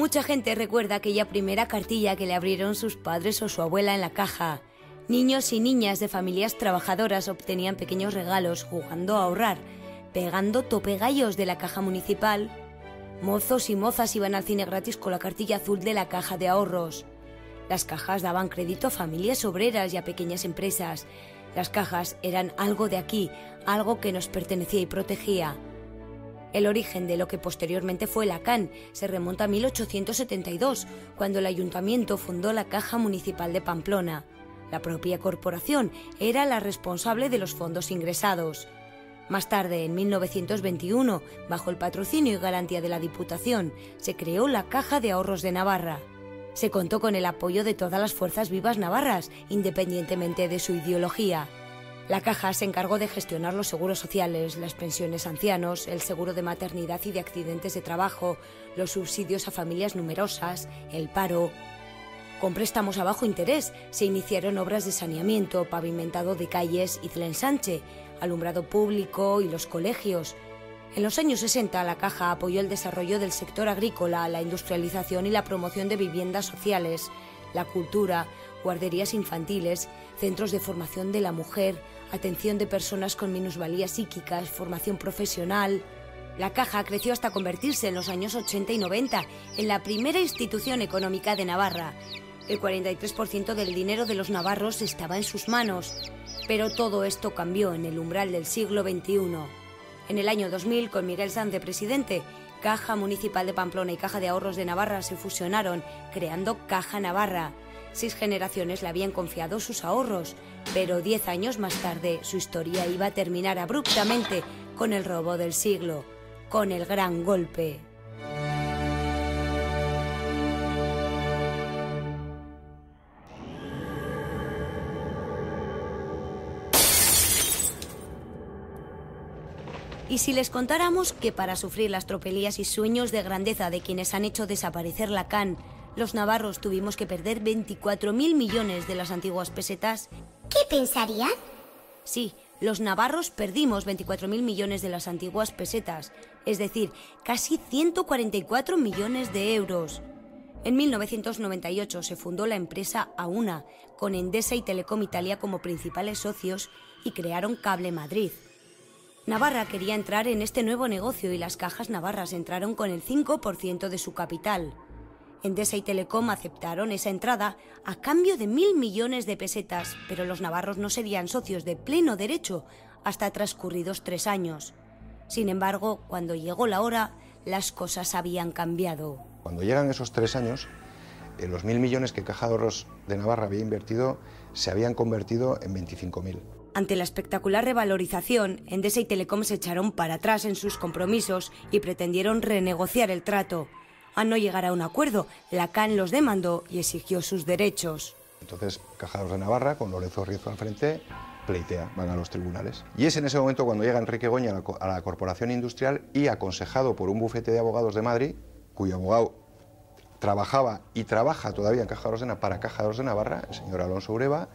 Mucha gente recuerda aquella primera cartilla que le abrieron sus padres o su abuela en la caja. Niños y niñas de familias trabajadoras obtenían pequeños regalos jugando a ahorrar, pegando topegallos de la caja municipal. Mozos y mozas iban al cine gratis con la cartilla azul de la caja de ahorros. Las cajas daban crédito a familias obreras y a pequeñas empresas. Las cajas eran algo de aquí, algo que nos pertenecía y protegía. El origen de lo que posteriormente fue la CAN se remonta a 1872, cuando el ayuntamiento fundó la Caja Municipal de Pamplona. La propia corporación era la responsable de los fondos ingresados. Más tarde, en 1921, bajo el patrocinio y garantía de la Diputación, se creó la Caja de Ahorros de Navarra. Se contó con el apoyo de todas las fuerzas vivas navarras, independientemente de su ideología. La Caja se encargó de gestionar los seguros sociales, las pensiones a ancianos, el seguro de maternidad y de accidentes de trabajo, los subsidios a familias numerosas, el paro. Con préstamos a bajo interés se iniciaron obras de saneamiento, pavimentado de calles y del ensanche, alumbrado público y los colegios. En los años 60 la Caja apoyó el desarrollo del sector agrícola, la industrialización y la promoción de viviendas sociales, la cultura, guarderías infantiles, centros de formación de la mujer, atención de personas con minusvalías psíquicas, formación profesional. La Caja creció hasta convertirse en los años 80 y 90 en la primera institución económica de Navarra. El 43% del dinero de los navarros estaba en sus manos, pero todo esto cambió en el umbral del siglo XXI. En el año 2000, con Miguel Sanz de presidente, Caja Municipal de Pamplona y Caja de Ahorros de Navarra se fusionaron, creando Caja Navarra. 6 generaciones le habían confiado sus ahorros, pero 10 años más tarde su historia iba a terminar abruptamente con el robo del siglo, con el gran golpe. Y si les contáramos que para sufrir las tropelías y sueños de grandeza de quienes han hecho desaparecer la CAN, los navarros tuvimos que perder 24.000 millones de las antiguas pesetas? ¿Qué pensarían? Sí, los navarros perdimos 24.000 millones de las antiguas pesetas, es decir, casi 144 millones de euros. En 1998 se fundó la empresa Auna, con Endesa y Telecom Italia como principales socios, y crearon Cable Madrid. Navarra quería entrar en este nuevo negocio y las cajas navarras entraron con el 5% de su capital. Endesa y Telecom aceptaron esa entrada a cambio de 1.000 millones de pesetas, pero los navarros no serían socios de pleno derecho hasta transcurridos 3 años. Sin embargo, cuando llegó la hora, las cosas habían cambiado. Cuando llegan esos 3 años, los 1.000 millones que Caja de Ahorros de Navarra había invertido se habían convertido en 25.000. Ante la espectacular revalorización, Endesa y Telecom se echaron para atrás en sus compromisos y pretendieron renegociar el trato. A no llegar a un acuerdo, la CAN los demandó y exigió sus derechos. Entonces, Caja de Ahorros de Navarra, con Lorenzo Riezo al frente, pleitea, van a los tribunales. Y es en ese momento cuando llega Enrique Goñi a la Corporación Industrial y, aconsejado por un bufete de abogados de Madrid, cuyo abogado trabajaba y trabaja todavía en Caja de Ahorros para Caja de Ahorros de Navarra, el señor Alonso Ureba,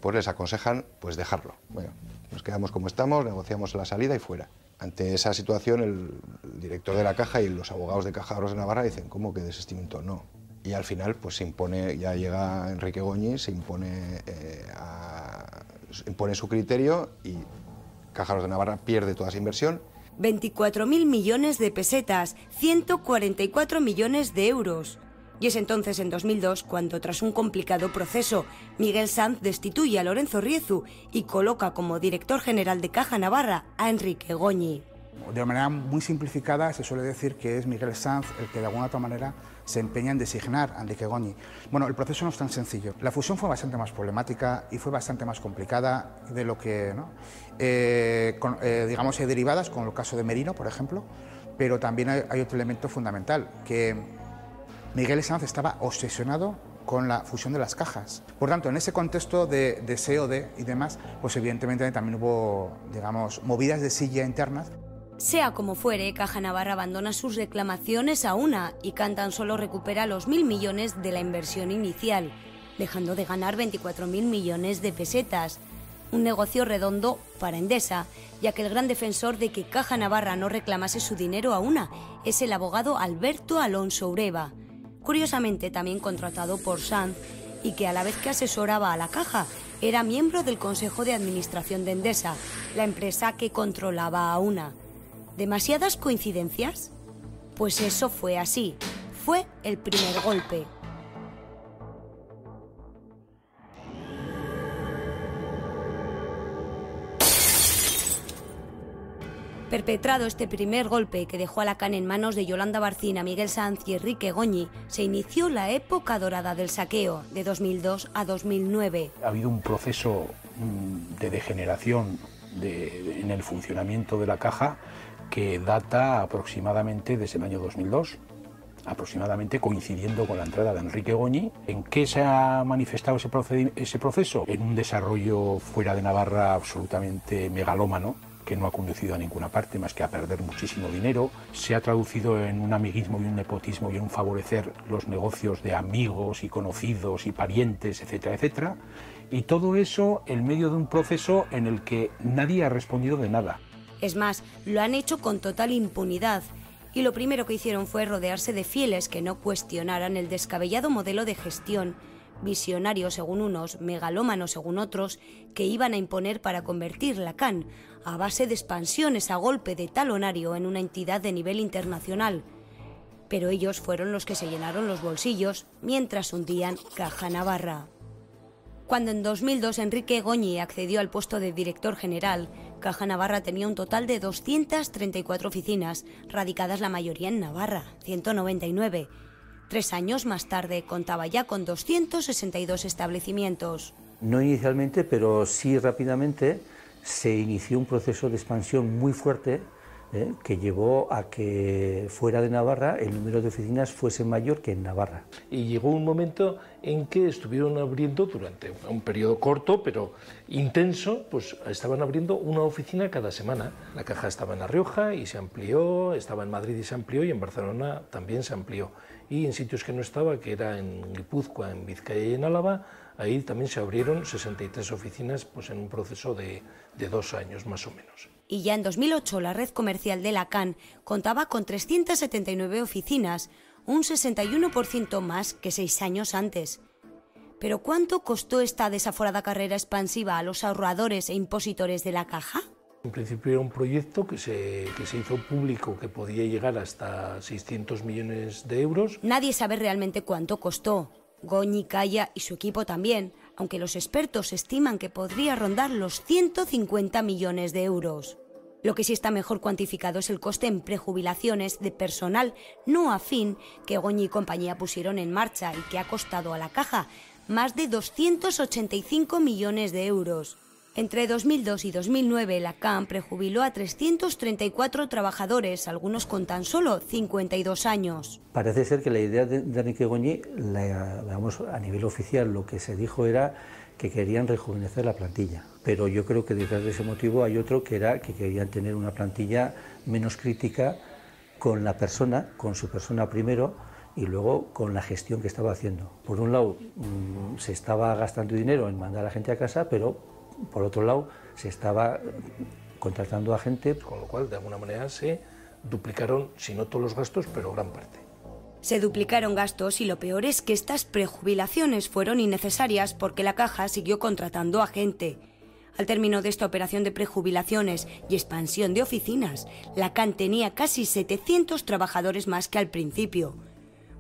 pues les aconsejan pues dejarlo. Bueno, nos quedamos como estamos, negociamos la salida y fuera. Ante esa situación, el director de la Caja y los abogados de Caja de Ahorros de Navarra dicen, ¿cómo que desistimiento? No. Y al final pues se impone, ya llega Enrique Goñi, se impone, impone su criterio y Caja de Ahorros de Navarra pierde toda esa inversión. 24.000 millones de pesetas, 144 millones de euros. Y es entonces, en 2002, cuando tras un complicado proceso, Miguel Sanz destituye a Lorenzo Riezu y coloca como director general de Caja Navarra a Enrique Goñi. De manera muy simplificada se suele decir que es Miguel Sanz el que de alguna otra manera se empeña en designar a Enrique Goñi. Bueno, el proceso no es tan sencillo. La fusión fue bastante más problemática y fue bastante más complicada de lo que, ¿no? Digamos, hay derivadas, como el caso de Merino, por ejemplo, pero también hay otro elemento fundamental, que Miguel Sanz estaba obsesionado con la fusión de las cajas. Por tanto, en ese contexto de COD y demás, pues evidentemente también hubo, digamos, movidas de silla internas. Sea como fuere, Caja Navarra abandona sus reclamaciones a Una y CAN tan solo recupera los 1.000 millones de la inversión inicial, dejando de ganar 24.000 millones de pesetas. Un negocio redondo para Endesa, ya que el gran defensor de que Caja Navarra no reclamase su dinero a Una es el abogado Alberto Alonso Ureba. curiosamente también contratado por Sanz y que a la vez que asesoraba a la Caja, era miembro del Consejo de Administración de Endesa, la empresa que controlaba a Auna. ¿Demasiadas coincidencias? Pues eso fue así. Fue el primer golpe. Perpetrado este primer golpe que dejó a la CAN en manos de Yolanda Barcina, Miguel Sanz y Enrique Goñi, se inició la época dorada del saqueo, de 2002 a 2009. Ha habido un proceso de degeneración en el funcionamiento de la Caja que data aproximadamente desde el año 2002, aproximadamente coincidiendo con la entrada de Enrique Goñi. ¿En qué se ha manifestado ese proceso? En un desarrollo fuera de Navarra absolutamente megalómano, que no ha conducido a ninguna parte más que a perder muchísimo dinero. Se ha traducido en un amiguismo y un nepotismo y en un favorecer los negocios de amigos y conocidos y parientes, etcétera, etcétera. Y todo eso en medio de un proceso en el que nadie ha respondido de nada. Es más, lo han hecho con total impunidad. Y lo primero que hicieron fue rodearse de fieles que no cuestionaran el descabellado modelo de gestión, visionario según unos, megalómano según otros, que iban a imponer para convertir la CAN, a base de expansiones a golpe de talonario, en una entidad de nivel internacional. Pero ellos fueron los que se llenaron los bolsillos mientras hundían Caja Navarra. Cuando en 2002 Enrique Goñi accedió al puesto de director general, Caja Navarra tenía un total de 234 oficinas, radicadas la mayoría en Navarra, 199. 3 años más tarde contaba ya con 262 establecimientos. No inicialmente, pero sí rápidamente se inició un proceso de expansión muy fuerte que llevó a que fuera de Navarra el número de oficinas fuese mayor que en Navarra. Y llegó un momento en que estuvieron abriendo durante un periodo corto pero intenso, pues estaban abriendo una oficina cada semana. La Caja estaba en La Rioja y se amplió, estaba en Madrid y se amplió, y en Barcelona también se amplió. Y en sitios que no estaba, que era en Guipúzcoa, en Vizcaya y en Álava, ahí también se abrieron 63 oficinas, pues en un proceso de 2 años más o menos. Y ya en 2008 la red comercial de la CAN contaba con 379 oficinas, un 61% más que 6 años antes. ¿Pero cuánto costó esta desaforada carrera expansiva a los ahorradores e impositores de la Caja? En principio era un proyecto que se hizo público, que podía llegar hasta 600 millones de euros. Nadie sabe realmente cuánto costó. Goñi, Calla y su equipo también, aunque los expertos estiman que podría rondar los 150 millones de euros. Lo que sí está mejor cuantificado es el coste en prejubilaciones de personal no afín que Goñi y compañía pusieron en marcha y que ha costado a la Caja más de 285 millones de euros. Entre 2002 y 2009, la CAN prejubiló a 334 trabajadores, algunos con tan solo 52 años. Parece ser que la idea de Enrique Goñi, a nivel oficial, lo que se dijo era que querían rejuvenecer la plantilla. Pero yo creo que detrás de ese motivo hay otro, que era que querían tener una plantilla menos crítica con la persona, con su persona primero, y luego con la gestión que estaba haciendo. Por un lado, se estaba gastando dinero en mandar a la gente a casa, pero por otro lado, se estaba contratando a gente. Con lo cual, de alguna manera, se duplicaron, si no todos los gastos, pero gran parte. Se duplicaron gastos y lo peor es que estas prejubilaciones fueron innecesarias porque la Caja siguió contratando a gente. Al término de esta operación de prejubilaciones y expansión de oficinas, la CAN tenía casi 700 trabajadores más que al principio.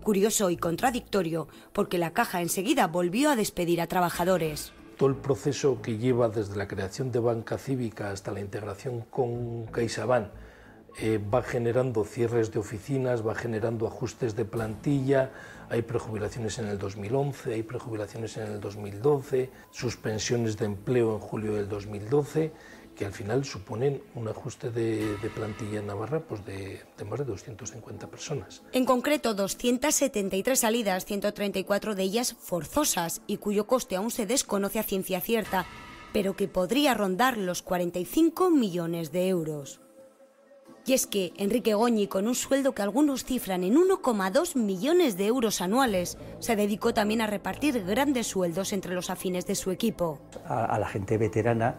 Curioso y contradictorio, porque la Caja enseguida volvió a despedir a trabajadores. Todo el proceso que lleva desde la creación de Banca Cívica hasta la integración con CaixaBank va generando cierres de oficinas, va generando ajustes de plantilla, hay prejubilaciones en el 2011, hay prejubilaciones en el 2012, suspensiones de empleo en julio del 2012, que al final suponen un ajuste de plantilla en Navarra pues de más de 250 personas. En concreto, 273 salidas, 134 de ellas forzosas y cuyo coste aún se desconoce a ciencia cierta, pero que podría rondar los 45 millones de euros. Y es que Enrique Goñi, con un sueldo que algunos cifran en 1,2 millones de euros anuales, se dedicó también a repartir grandes sueldos entre los afines de su equipo. A la gente veterana,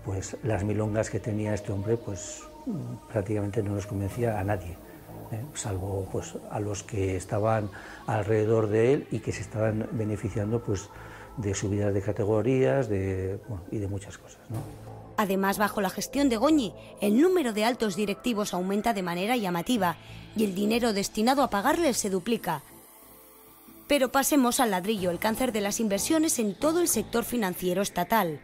pues las milongas que tenía este hombre, pues prácticamente no nos convencía a nadie. salvo pues a los que estaban alrededor de él y que se estaban beneficiando pues de subidas de categorías y de muchas cosas, ¿no? Además, bajo la gestión de Goñi, el número de altos directivos aumenta de manera llamativa y el dinero destinado a pagarles se duplica. Pero pasemos al ladrillo, el cáncer de las inversiones en todo el sector financiero estatal.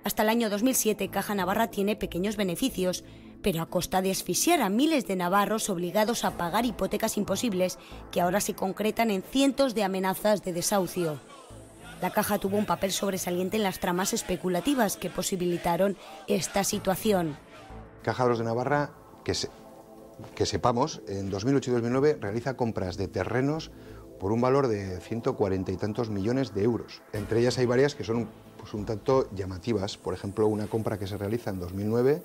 Hasta el año 2007, Caja Navarra tiene pequeños beneficios, pero a costa de asfixiar a miles de navarros obligados a pagar hipotecas imposibles que ahora se concretan en cientos de amenazas de desahucio. La Caja tuvo un papel sobresaliente en las tramas especulativas que posibilitaron esta situación. Caja de Ahorros de Navarra, que sepamos, en 2008 y 2009 realiza compras de terrenos por un valor de 140 y tantos millones de euros. Entre ellas hay varias que son pues, un tanto llamativas. Por ejemplo, una compra que se realiza en 2009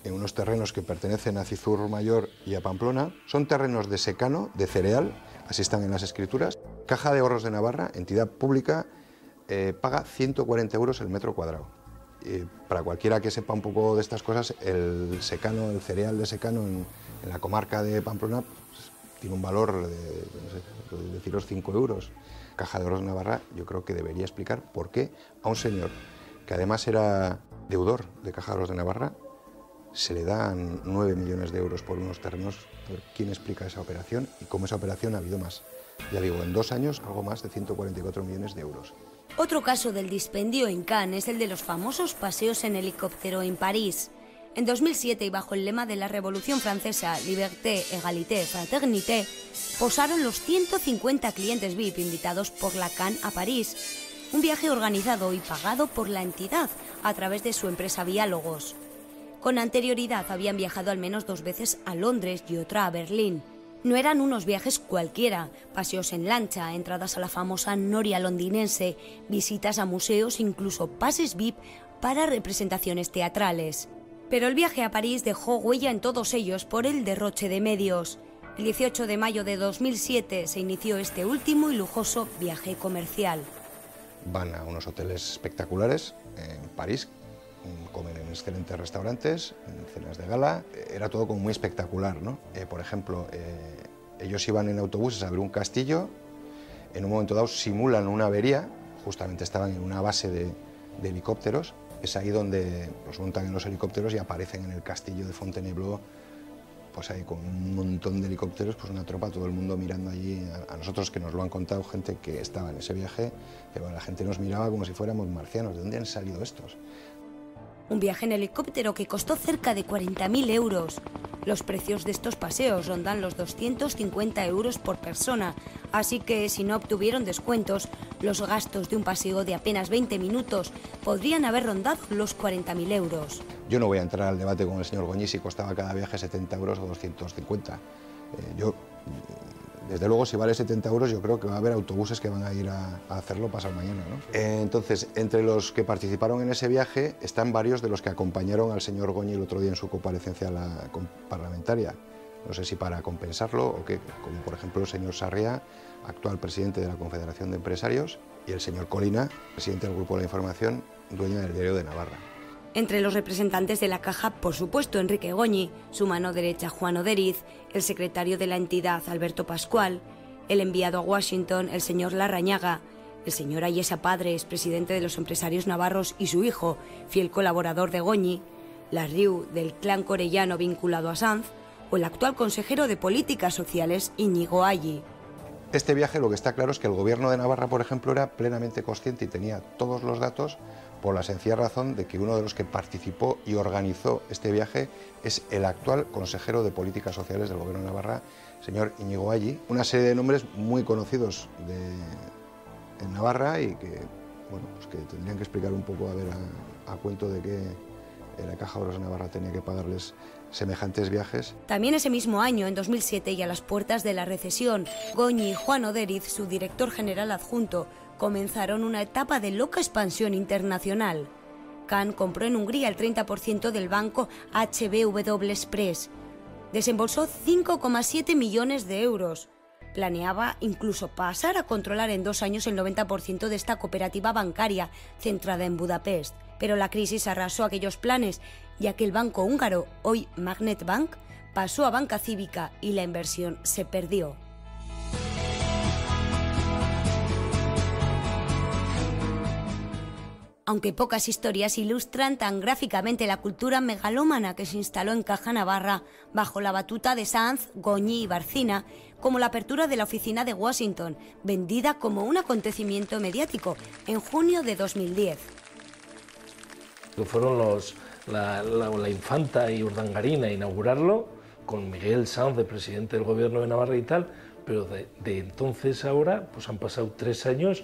en unos terrenos que pertenecen a Cizur Mayor y a Pamplona. Son terrenos de secano, de cereal, así están en las escrituras. Caja de Ahorros de Navarra, entidad pública, paga 140 euros el metro cuadrado. Para cualquiera que sepa un poco de estas cosas, el secano, el cereal de secano en la comarca de Pamplona pues, tiene un valor de, no sé, deciros 5 euros. Caja de Ahorros de Navarra yo creo que debería explicar por qué a un señor que además era deudor de Caja de Ahorros de Navarra se le dan 9 millones de euros por unos terrenos. ¿Quién explica esa operación y cómo esa operación ha habido más? Ya digo, en 2 años algo más de 144 millones de euros. Otro caso del dispendio en Cannes es el de los famosos paseos en helicóptero en París. En 2007, y bajo el lema de la Revolución Francesa, Liberté, Égalité, Fraternité, posaron los 150 clientes VIP invitados por la Cannes a París. Un viaje organizado y pagado por la entidad a través de su empresa Diálogos. Con anterioridad habían viajado al menos 2 veces a Londres y otra a Berlín. No eran unos viajes cualquiera, paseos en lancha, entradas a la famosa noria londinense, visitas a museos, incluso pases VIP para representaciones teatrales. Pero el viaje a París dejó huella en todos ellos por el derroche de medios. El 18 de mayo de 2007 se inició este último y lujoso viaje comercial. Van a unos hoteles espectaculares en París, comen en excelentes restaurantes, en cenas de gala, era todo como muy espectacular, ¿no? Por ejemplo, ellos iban en autobuses a ver un castillo, en un momento dado simulan una avería, justamente estaban en una base de helicópteros, es ahí donde los montan en los helicópteros y aparecen en el castillo de Fontainebleau, pues ahí con un montón de helicópteros, pues una tropa, todo el mundo mirando allí, a nosotros que nos lo han contado gente que estaba en ese viaje, pero la gente nos miraba como si fuéramos marcianos, ¿de dónde han salido estos? Un viaje en helicóptero que costó cerca de 40.000 euros. Los precios de estos paseos rondan los 250 euros por persona, así que si no obtuvieron descuentos, los gastos de un paseo de apenas 20 minutos podrían haber rondado los 40.000 euros. Yo no voy a entrar al debate con el señor Goñi si costaba cada viaje 70 euros o 250. Desde luego, si vale 70 euros, yo creo que va a haber autobuses que van a ir a hacerlo pasado mañana, ¿no? Entonces, entre los que participaron en ese viaje están varios de los que acompañaron al señor Goñi el otro día en su comparecencia parlamentaria. No sé si para compensarlo o qué, como por ejemplo el señor Sarriá, actual presidente de la Confederación de Empresarios, y el señor Colina, presidente del Grupo de la Información, dueño del Diario de Navarra. Entre los representantes de la Caja, por supuesto, Enrique Goñi, su mano derecha Juan Oderiz, el secretario de la entidad Alberto Pascual, el enviado a Washington, el señor Larrañaga, el señor Ayesa Padres, presidente de los empresarios navarros, y su hijo, fiel colaborador de Goñi, la Riu del clan corellano vinculado a Sanz, o el actual consejero de Políticas Sociales, Íñigo Alli. Este viaje, lo que está claro es que el gobierno de Navarra, por ejemplo, era plenamente consciente y tenía todos los datos, por la sencilla razón de que uno de los que participó y organizó este viaje es el actual consejero de Políticas Sociales del Gobierno de Navarra, señor Íñigo Alli. Una serie de nombres muy conocidos en Navarra y que, bueno, pues que tendrían que explicar un poco a cuento de que la Caja de Ahorros de Navarra tenía que pagarles semejantes viajes. También ese mismo año, en 2007, y a las puertas de la recesión, Goñi y Juan Oderiz, su director general adjunto, comenzaron una etapa de loca expansión internacional. Cannes compró en Hungría el 30% del banco HBW Express. Desembolsó 5,7 millones de euros. Planeaba incluso pasar a controlar en 2 años el 90% de esta cooperativa bancaria centrada en Budapest. Pero la crisis arrasó aquellos planes, ya que el banco húngaro, hoy Magnet Bank, pasó a Banca Cívica y la inversión se perdió. Aunque pocas historias ilustran tan gráficamente la cultura megalómana que se instaló en Caja Navarra bajo la batuta de Sanz, Goñi y Barcina, como la apertura de la oficina de Washington, vendida como un acontecimiento mediático en junio de 2010. Fueron la infanta y Urdangarín a inaugurarlo, con Miguel Sanz de presidente del gobierno de Navarra y tal, pero de entonces a ahora pues han pasado 3 años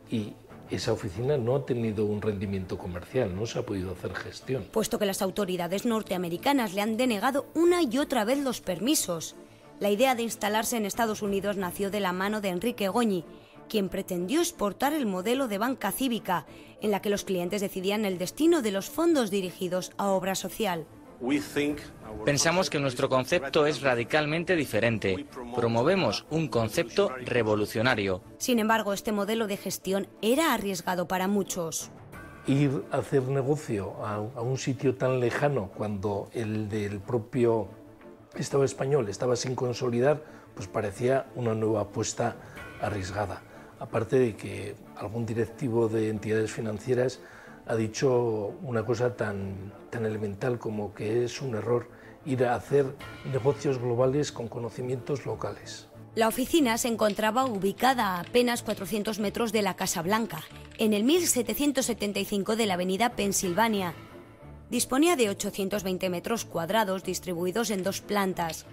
y esa oficina no ha tenido un rendimiento comercial, no se ha podido hacer gestión. Puesto que las autoridades norteamericanas le han denegado una y otra vez los permisos. La idea de instalarse en Estados Unidos nació de la mano de Enrique Goñi, quien pretendió exportar el modelo de banca cívica, en la que los clientes decidían el destino de los fondos dirigidos a obra social. Pensamos que nuestro concepto es radicalmente diferente. Promovemos un concepto revolucionario. Sin embargo, este modelo de gestión era arriesgado para muchos. Ir a hacer negocio a un sitio tan lejano cuando el del propio Estado español estaba sin consolidar, pues parecía una nueva apuesta arriesgada. Aparte de que algún directivo de entidades financieras ha dicho una cosa tan elemental como que es un error ir a hacer negocios globales con conocimientos locales. La oficina se encontraba ubicada a apenas 400 metros de la Casa Blanca, en el 1775 de la avenida Pensilvania. Disponía de 820 metros cuadrados distribuidos en 2 plantas.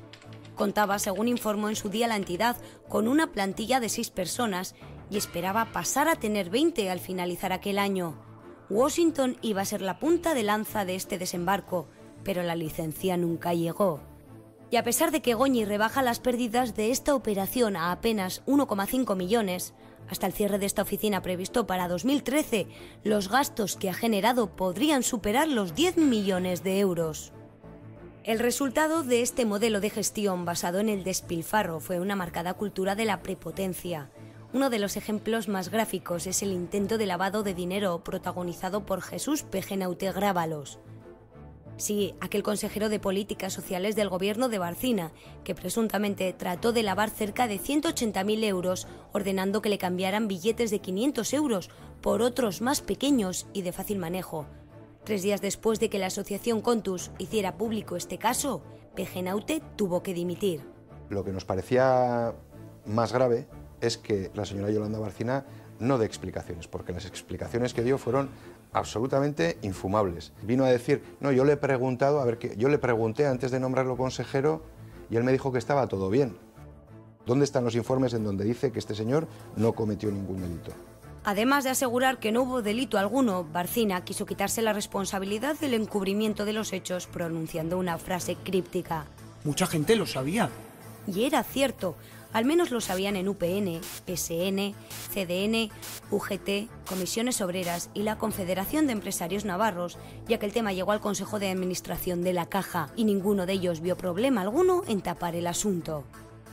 Contaba, según informó en su día la entidad, con una plantilla de 6 personas y esperaba pasar a tener 20 al finalizar aquel año. Washington iba a ser la punta de lanza de este desembarco, pero la licencia nunca llegó. Y a pesar de que Goñi rebaja las pérdidas de esta operación a apenas 1,5 millones, hasta el cierre de esta oficina previsto para 2013, los gastos que ha generado podrían superar los 10 millones de euros. El resultado de este modelo de gestión basado en el despilfarro fue una marcada cultura de la prepotencia. Uno de los ejemplos más gráficos es el intento de lavado de dinero protagonizado por Jesús Pejenaute Grábalos. Sí, aquel consejero de Políticas Sociales del gobierno de Barcina, que presuntamente trató de lavar cerca de 180.000 euros, ordenando que le cambiaran billetes de 500 euros por otros más pequeños y de fácil manejo. 3 días después de que la asociación Contus hiciera público este caso, Pejenaute tuvo que dimitir. Lo que nos parecía más grave es que la señora Yolanda Barcina no dé explicaciones, porque las explicaciones que dio fueron absolutamente infumables. Vino a decir, no, yo le he preguntado, yo le pregunté antes de nombrarlo consejero y él me dijo que estaba todo bien. ¿Dónde están los informes en donde dice que este señor no cometió ningún delito? Además de asegurar que no hubo delito alguno, Barcina quiso quitarse la responsabilidad del encubrimiento de los hechos pronunciando una frase críptica. Mucha gente lo sabía. Y era cierto. Al menos lo sabían en UPN, PSN, CDN, UGT, Comisiones Obreras y la Confederación de Empresarios Navarros, ya que el tema llegó al Consejo de Administración de la Caja y ninguno de ellos vio problema alguno en tapar el asunto.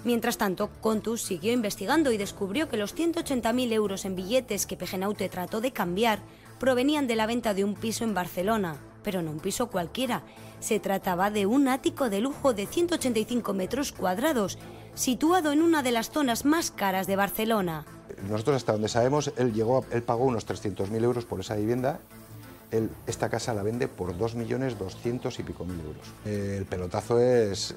Mientras tanto, Contus siguió investigando y descubrió que los 180.000 euros en billetes que Pejenaute trató de cambiar provenían de la venta de un piso en Barcelona, pero no un piso cualquiera. Se trataba de un ático de lujo de 185 metros cuadrados, situado en una de las zonas más caras de Barcelona. Nosotros, hasta donde sabemos, él pagó unos 300.000 euros por esa vivienda. Esta casa la vende por 2.200.000 y pico euros. El pelotazo es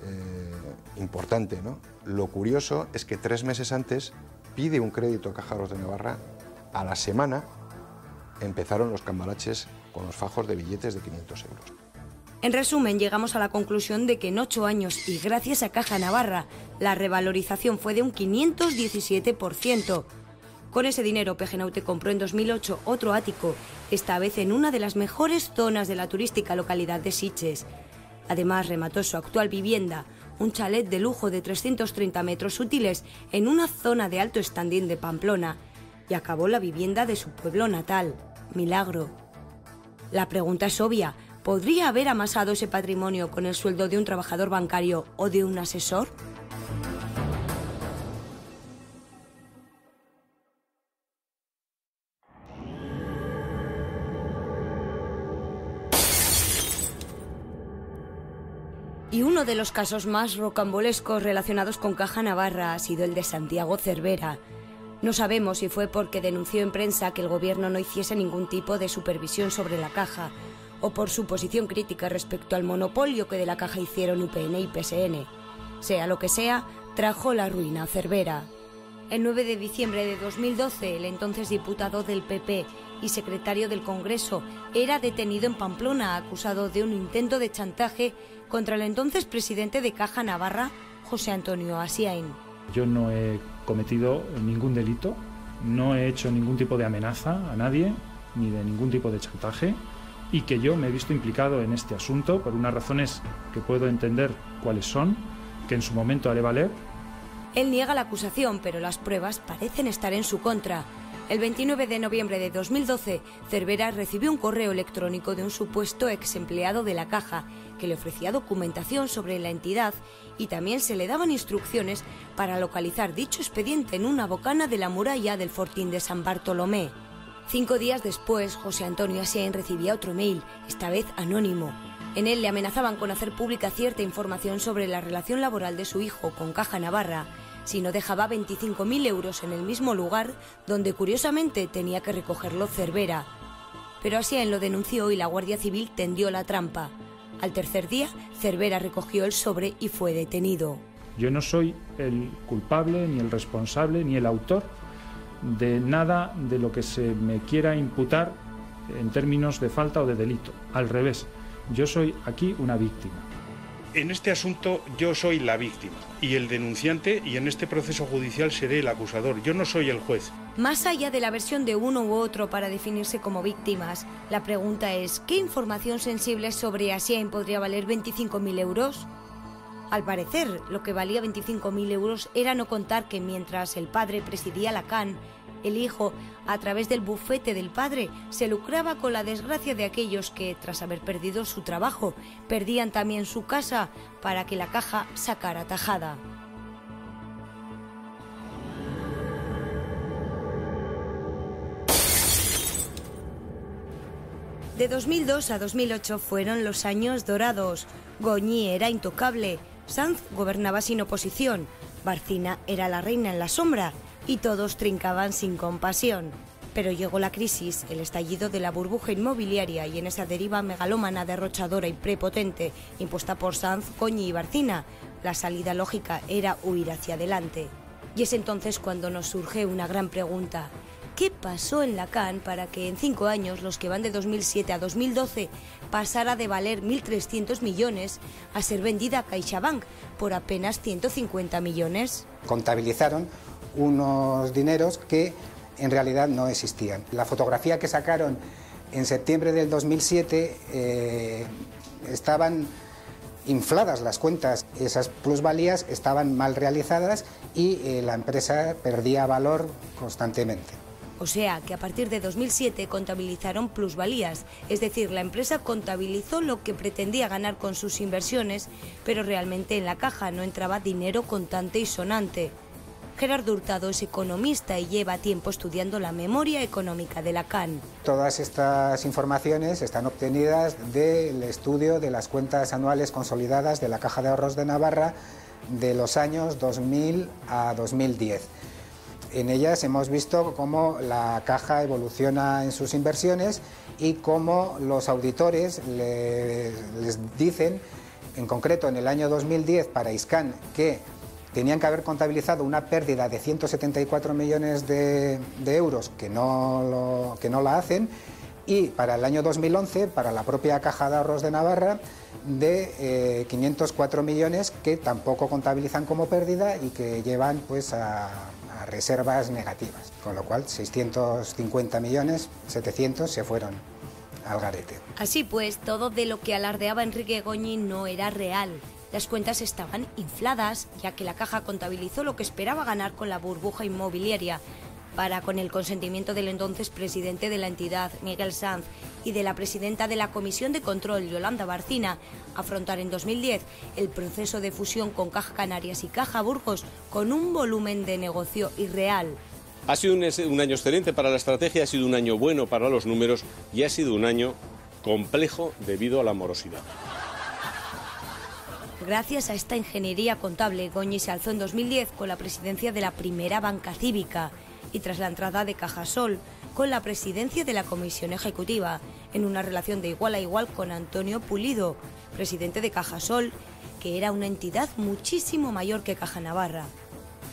importante, ¿no? Lo curioso es que 3 meses antes pide un crédito a Caja de Navarra. A la semana empezaron los cambalaches con los fajos de billetes de 500 euros. En resumen, llegamos a la conclusión de que en 8 años y gracias a Caja Navarra, la revalorización fue de un 517%. Con ese dinero, Pejenaute compró en 2008 otro ático, esta vez en una de las mejores zonas de la turística localidad de Sitges. Además, remató su actual vivienda, un chalet de lujo de 330 metros útiles en una zona de alto standing de Pamplona, y acabó la vivienda de su pueblo natal, Milagro. La pregunta es obvia. ¿Podría haber amasado ese patrimonio con el sueldo de un trabajador bancario o de un asesor? Y uno de los casos más rocambolescos relacionados con Caja Navarra ha sido el de Santiago Cervera. No sabemos si fue porque denunció en prensa que el gobierno no hiciese ningún tipo de supervisión sobre la Caja, o por su posición crítica respecto al monopolio que de la Caja hicieron UPN y PSN. Sea lo que sea, trajo la ruina a Cervera. El 9 de diciembre de 2012, el entonces diputado del PP y secretario del Congreso era detenido en Pamplona, acusado de un intento de chantaje contra el entonces presidente de Caja Navarra, José Antonio Asiain. Yo no he cometido ningún delito, no he hecho ningún tipo de amenaza a nadie, ni de ningún tipo de chantaje, y que yo me he visto implicado en este asunto por unas razones que puedo entender cuáles son, que en su momento haré valer. Él niega la acusación, pero las pruebas parecen estar en su contra. El 29 de noviembre de 2012, Cervera recibió un correo electrónico de un supuesto ex empleado de la Caja que le ofrecía documentación sobre la entidad y también se le daban instrucciones para localizar dicho expediente en una bocana de la muralla del Fortín de San Bartolomé. 5 días después, José Antonio Asiain recibía otro mail, esta vez anónimo. En él le amenazaban con hacer pública cierta información sobre la relación laboral de su hijo con Caja Navarra, si no dejaba 25.000 euros en el mismo lugar donde curiosamente tenía que recogerlo Cervera. Pero Asiain lo denunció y la Guardia Civil tendió la trampa. Al tercer día, Cervera recogió el sobre y fue detenido. Yo no soy el culpable, ni el responsable, ni el autor de nada de lo que se me quiera imputar en términos de falta o de delito. Al revés, yo soy aquí una víctima. En este asunto yo soy la víctima y el denunciante, y en este proceso judicial seré el acusador. Yo no soy el juez. Más allá de la versión de uno u otro para definirse como víctimas, la pregunta es, ¿qué información sensible sobre Asiain podría valer 25.000 euros? Al parecer, lo que valía 25.000 euros era no contar que mientras el padre presidía la CAN, el hijo, a través del bufete del padre, se lucraba con la desgracia de aquellos que, tras haber perdido su trabajo, perdían también su casa para que la Caja sacara tajada. De 2002 a 2008 fueron los años dorados. Goñi era intocable, Sanz gobernaba sin oposición, Barcina era la reina en la sombra y todos trincaban sin compasión. Pero llegó la crisis, el estallido de la burbuja inmobiliaria y en esa deriva megalómana, derrochadora y prepotente impuesta por Sanz, Goñi y Barcina, la salida lógica era huir hacia adelante. Y es entonces cuando nos surge una gran pregunta. ¿Qué pasó en la CAN para que en 5 años, los que van de 2007 a 2012, pasara de valer 1.300 millones a ser vendida a CaixaBank por apenas 150 millones? Contabilizaron unos dineros que en realidad no existían. La fotografía que sacaron en septiembre del 2007 estaban infladas las cuentas, esas plusvalías estaban mal realizadas y la empresa perdía valor constantemente. O sea, que a partir de 2007 contabilizaron plusvalías, es decir, la empresa contabilizó lo que pretendía ganar con sus inversiones, pero realmente en la caja no entraba dinero contante y sonante. Gerardo Hurtado es economista y lleva tiempo estudiando la memoria económica de la CAN. Todas estas informaciones están obtenidas del estudio de las cuentas anuales consolidadas de la Caja de Ahorros de Navarra de los años 2000 a 2010. En ellas hemos visto cómo la Caja evoluciona en sus inversiones y cómo los auditores les dicen, en concreto en el año 2010 para Iscan, que tenían que haber contabilizado una pérdida de 174 millones de euros que no la hacen, y para el año 2011, para la propia Caja de Ahorros de Navarra, de 504 millones que tampoco contabilizan como pérdida y que llevan pues a reservas negativas, con lo cual 650 millones, 700 se fueron al garete. Así pues, todo de lo que alardeaba Enrique Goñi no era real. Las cuentas estaban infladas, ya que la Caja contabilizó lo que esperaba ganar con la burbuja inmobiliaria, para, con el consentimiento del entonces presidente de la entidad, Miguel Sanz, y de la presidenta de la Comisión de Control, Yolanda Barcina, afrontar en 2010 el proceso de fusión con Caja Canarias y Caja Burgos con un volumen de negocio irreal. Ha sido un año excelente para la estrategia, ha sido un año bueno para los números y ha sido un año complejo debido a la morosidad. Gracias a esta ingeniería contable, Goñi se alzó en 2010 con la presidencia de la primera banca cívica y tras la entrada de Cajasol con la presidencia de la comisión ejecutiva, en una relación de igual a igual con Antonio Pulido, presidente de Cajasol, que era una entidad muchísimo mayor que Caja Navarra.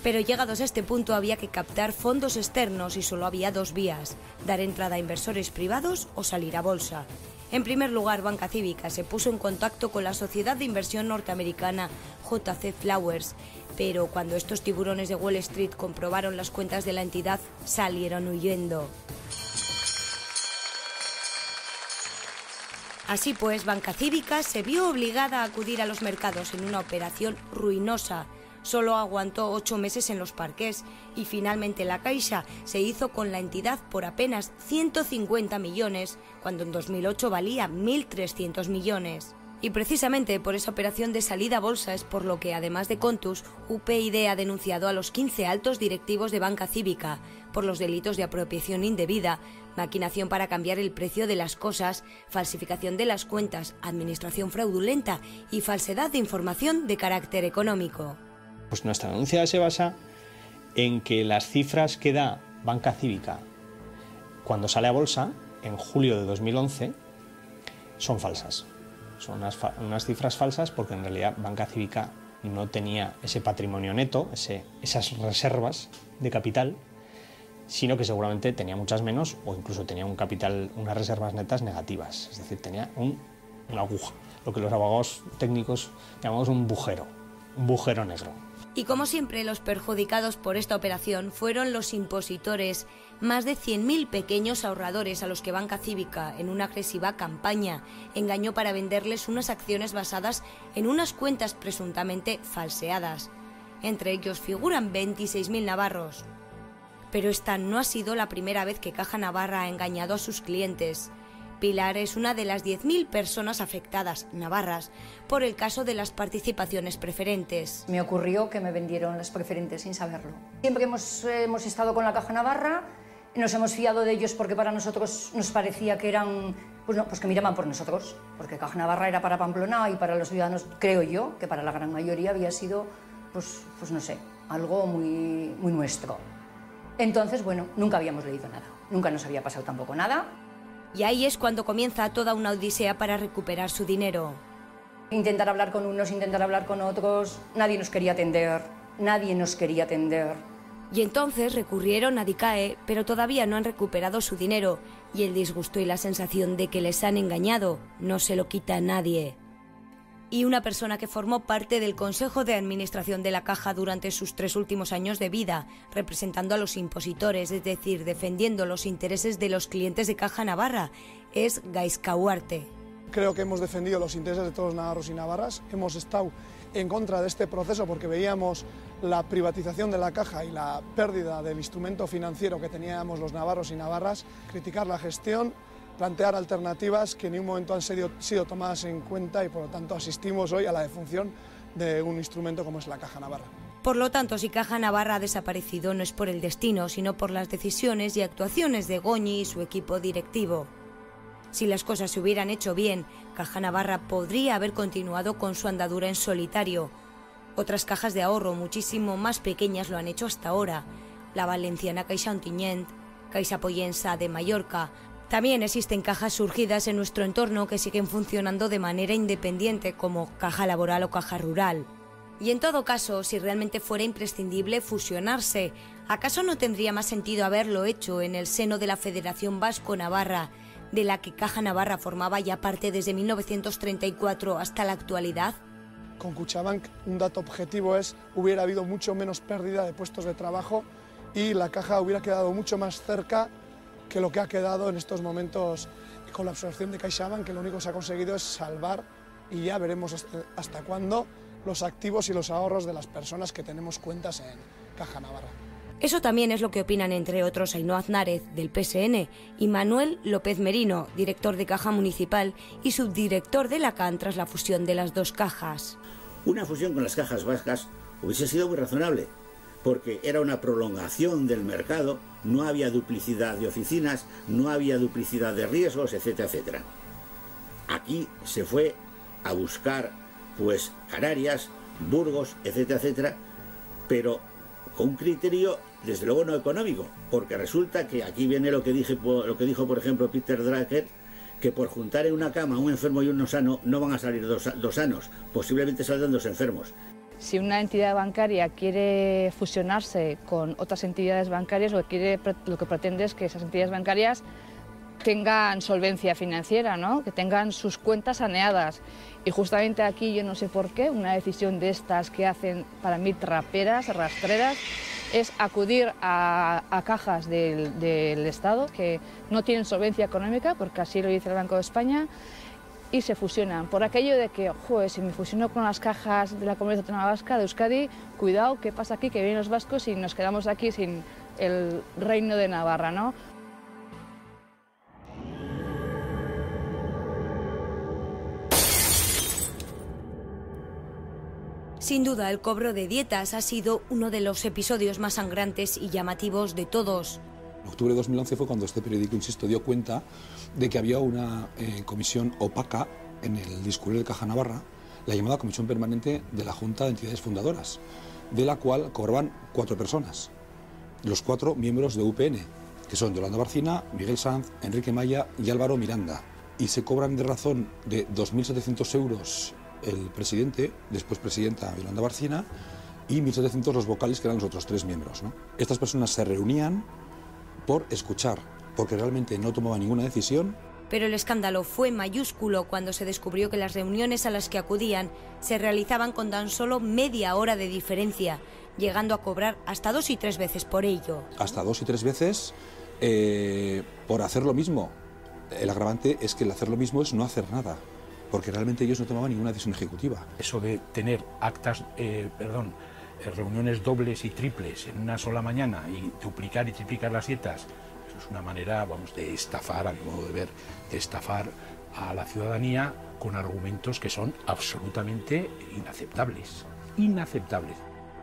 Pero llegados a este punto había que captar fondos externos y solo había dos vías: dar entrada a inversores privados o salir a bolsa. En primer lugar, Banca Cívica se puso en contacto con la sociedad de inversión norteamericana JC Flowers, pero cuando estos tiburones de Wall Street comprobaron las cuentas de la entidad, salieron huyendo. Así pues, Banca Cívica se vio obligada a acudir a los mercados en una operación ruinosa. Solo aguantó 8 meses en los parqués y finalmente la Caixa se hizo con la entidad por apenas 150 millones, cuando en 2008 valía 1.300 millones. Y precisamente por esa operación de salida a bolsa es por lo que, además de Contus, UPyD ha denunciado a los 15 altos directivos de Banca Cívica por los delitos de apropiación indebida, maquinación para cambiar el precio de las cosas, falsificación de las cuentas, administración fraudulenta y falsedad de información de carácter económico. Pues nuestra denuncia se basa en que las cifras que da Banca Cívica cuando sale a bolsa, en julio de 2011, son falsas. Son unas cifras falsas porque en realidad Banca Cívica no tenía ese patrimonio neto, esas reservas de capital, sino que seguramente tenía muchas menos o incluso tenía un capital, unas reservas netas negativas. Es decir, tenía una aguja, lo que los abogados técnicos llamamos un bujero negro. Y como siempre, los perjudicados por esta operación fueron los impositores, más de 100.000 pequeños ahorradores a los que Banca Cívica, en una agresiva campaña, engañó para venderles unas acciones basadas en unas cuentas presuntamente falseadas. Entre ellos figuran 26.000 navarros. Pero esta no ha sido la primera vez que Caja Navarra ha engañado a sus clientes. Pilar es una de las 10.000 personas afectadas, navarras, por el caso de las participaciones preferentes. Me ocurrió que me vendieron las preferentes sin saberlo. Siempre hemos estado con la Caja Navarra, nos hemos fiado de ellos porque para nosotros nos parecía que eran, pues que miraban por nosotros, porque Caja Navarra era para Pamplona y para los ciudadanos, creo yo, que para la gran mayoría había sido, pues no sé, algo muy nuestro. Entonces, bueno, nunca habíamos leído nada, nunca nos había pasado tampoco nada. Y ahí es cuando comienza toda una odisea para recuperar su dinero. Intentar hablar con unos, intentar hablar con otros, nadie nos quería atender. Y entonces recurrieron a DICAE, pero todavía no han recuperado su dinero, y el disgusto y la sensación de que les han engañado no se lo quita a nadie. Y una persona que formó parte del Consejo de Administración de la Caja durante sus 3 últimos años de vida, representando a los impositores, es decir, defendiendo los intereses de los clientes de Caja Navarra, es Gaizka Huarte. Creo que hemos defendido los intereses de todos los navarros y navarras, hemos estado en contra de este proceso porque veíamos la privatización de la Caja y la pérdida del instrumento financiero que teníamos los navarros y navarras, criticar la gestión, plantear alternativas que en ningún momento han sido tomadas en cuenta y por lo tanto asistimos hoy a la defunción de un instrumento como es la Caja Navarra. Por lo tanto, si Caja Navarra ha desaparecido no es por el destino, sino por las decisiones y actuaciones de Goñi y su equipo directivo. Si las cosas se hubieran hecho bien, Caja Navarra podría haber continuado con su andadura en solitario. Otras cajas de ahorro muchísimo más pequeñas lo han hecho hasta ahora. La valenciana Caixa Ontinyent, Caixa Pollensa de Mallorca. También existen cajas surgidas en nuestro entorno que siguen funcionando de manera independiente, como Caja Laboral o Caja Rural. Y en todo caso, si realmente fuera imprescindible fusionarse, ¿acaso no tendría más sentido haberlo hecho en el seno de la Federación Vasco-Navarra, de la que Caja Navarra formaba ya parte desde 1934 hasta la actualidad? Con Kutxabank un dato objetivo es hubiera habido mucho menos pérdida de puestos de trabajo y la Caja hubiera quedado mucho más cerca que lo que ha quedado en estos momentos con la absorción de CaixaBank, que lo único que se ha conseguido es salvar, y ya veremos hasta cuándo, los activos y los ahorros de las personas que tenemos cuentas en Caja Navarra. Eso también es lo que opinan, entre otros, Ainhoa Aznárez, del PSN, y Manuel López Merino, director de Caja Municipal y subdirector de la CAN tras la fusión de las dos cajas. Una fusión con las cajas vascas hubiese sido muy razonable, porque era una prolongación del mercado, no había duplicidad de oficinas, no había duplicidad de riesgos, etcétera, etcétera. Aquí se fue a buscar pues Canarias, Burgos, etcétera, etcétera, pero con un criterio desde luego no económico, porque resulta que aquí viene lo que dijo por ejemplo Peter Drucker, que por juntar en una cama un enfermo y uno sano no van a salir dos sanos, posiblemente saldrán dos enfermos. Si una entidad bancaria quiere fusionarse con otras entidades bancarias, lo que pretende es que esas entidades bancarias tengan solvencia financiera, ¿no? Que tengan sus cuentas saneadas. Y justamente aquí, yo no sé por qué, una decisión de estas que hacen para mí traperas, rastreras, es acudir a cajas del Estado que no tienen solvencia económica, porque así lo dice el Banco de España, y se fusionan. Por aquello de que, joder, si me fusiono con las cajas de la Comunidad Autónoma Vasca, de Euskadi, cuidado, ¿qué pasa aquí? Que vienen los vascos y nos quedamos aquí sin el Reino de Navarra, ¿no? Sin duda, el cobro de dietas ha sido uno de los episodios más sangrantes y llamativos de todos. En octubre de 2011 fue cuando este periódico, insisto, dio cuenta de que había una comisión opaca en el discurrir de Caja Navarra, la llamada Comisión Permanente de la Junta de Entidades Fundadoras, de la cual cobraban 4 personas, los 4 miembros de UPN, que son Yolanda Barcina, Miguel Sanz, Enrique Maya y Álvaro Miranda. Y se cobran de razón de 2.700 euros el presidente, después presidenta Yolanda Barcina, y 1.700 los vocales, que eran los otros 3 miembros, ¿no? Estas personas se reunían por escuchar, porque realmente no tomaban ninguna decisión. Pero el escándalo fue mayúsculo cuando se descubrió que las reuniones a las que acudían se realizaban con tan solo media hora de diferencia, llegando a cobrar hasta 2 y 3 veces por ello. Hasta 2 y 3 veces por hacer lo mismo. El agravante es que el hacer lo mismo es no hacer nada, porque realmente ellos no tomaban ninguna decisión ejecutiva. Eso de tener reuniones dobles y triples en una sola mañana y duplicar y triplicar las dietas, eso es una manera, vamos, de estafar, a mi modo de ver, de estafar a la ciudadanía con argumentos que son absolutamente inaceptables. Inaceptables.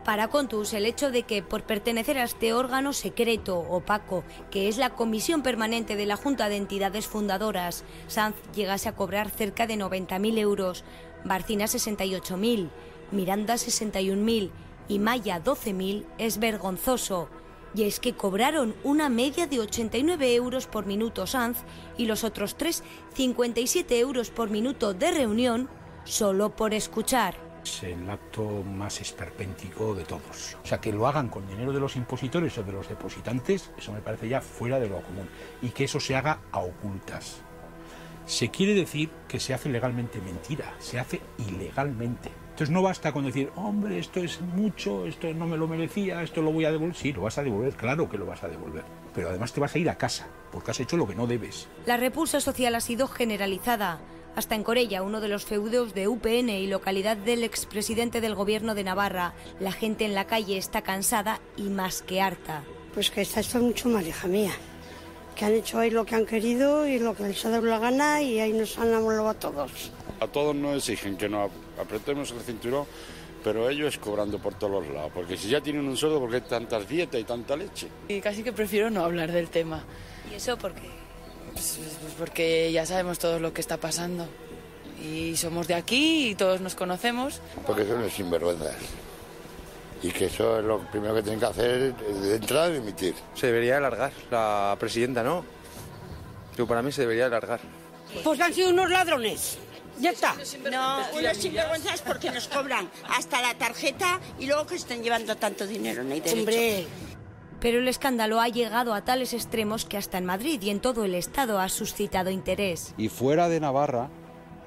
Para Contus, el hecho de que por pertenecer a este órgano secreto, opaco, que es la Comisión Permanente de la Junta de Entidades Fundadoras, Sanz llegase a cobrar cerca de 90.000 euros, Barcina 68.000, Miranda 61.000 y Maya 12.000 es vergonzoso. Y es que cobraron una media de 89 euros por minuto Sanz y los otros 3, 57 euros por minuto de reunión, solo por escuchar. Es el acto más esperpéntico de todos. O sea, que lo hagan con dinero de los impositores o de los depositantes, eso me parece ya fuera de lo común. Y que eso se haga a ocultas. Se quiere decir que se hace legalmente. Mentira, se hace ilegalmente. Entonces no basta con decir, hombre, esto es mucho, esto no me lo merecía, esto lo voy a devolver. Sí, lo vas a devolver, claro que lo vas a devolver. Pero además te vas a ir a casa, porque has hecho lo que no debes. La repulsa social ha sido generalizada. Hasta en Corella, uno de los feudos de UPN y localidad del expresidente del gobierno de Navarra, la gente en la calle está cansada y más que harta. Pues que está esto mucho mal, hija mía. Que han hecho ahí lo que han querido y lo que les ha dado la gana y ahí nos han amolado a todos. A todos nos exigen que nos apretemos el cinturón, pero ellos cobrando por todos los lados. Porque si ya tienen un sueldo, ¿por qué hay tantas dietas y tanta leche? Y casi que prefiero no hablar del tema. ¿Y eso por qué? Pues porque ya sabemos todo lo que está pasando. Y somos de aquí y todos nos conocemos. Porque son los sinvergüenzas. Y que eso es lo primero que tienen que hacer de entrada, dimitir. Se debería alargar, la presidenta, ¿no? Yo para mí se debería alargar. Pues han sido unos ladrones. Ya está. No, unos sinvergüenzas porque nos cobran hasta la tarjeta y luego que están llevando tanto dinero, no hay derecho. Hombre. Pero el escándalo ha llegado a tales extremos que hasta en Madrid y en todo el Estado ha suscitado interés. Y fuera de Navarra,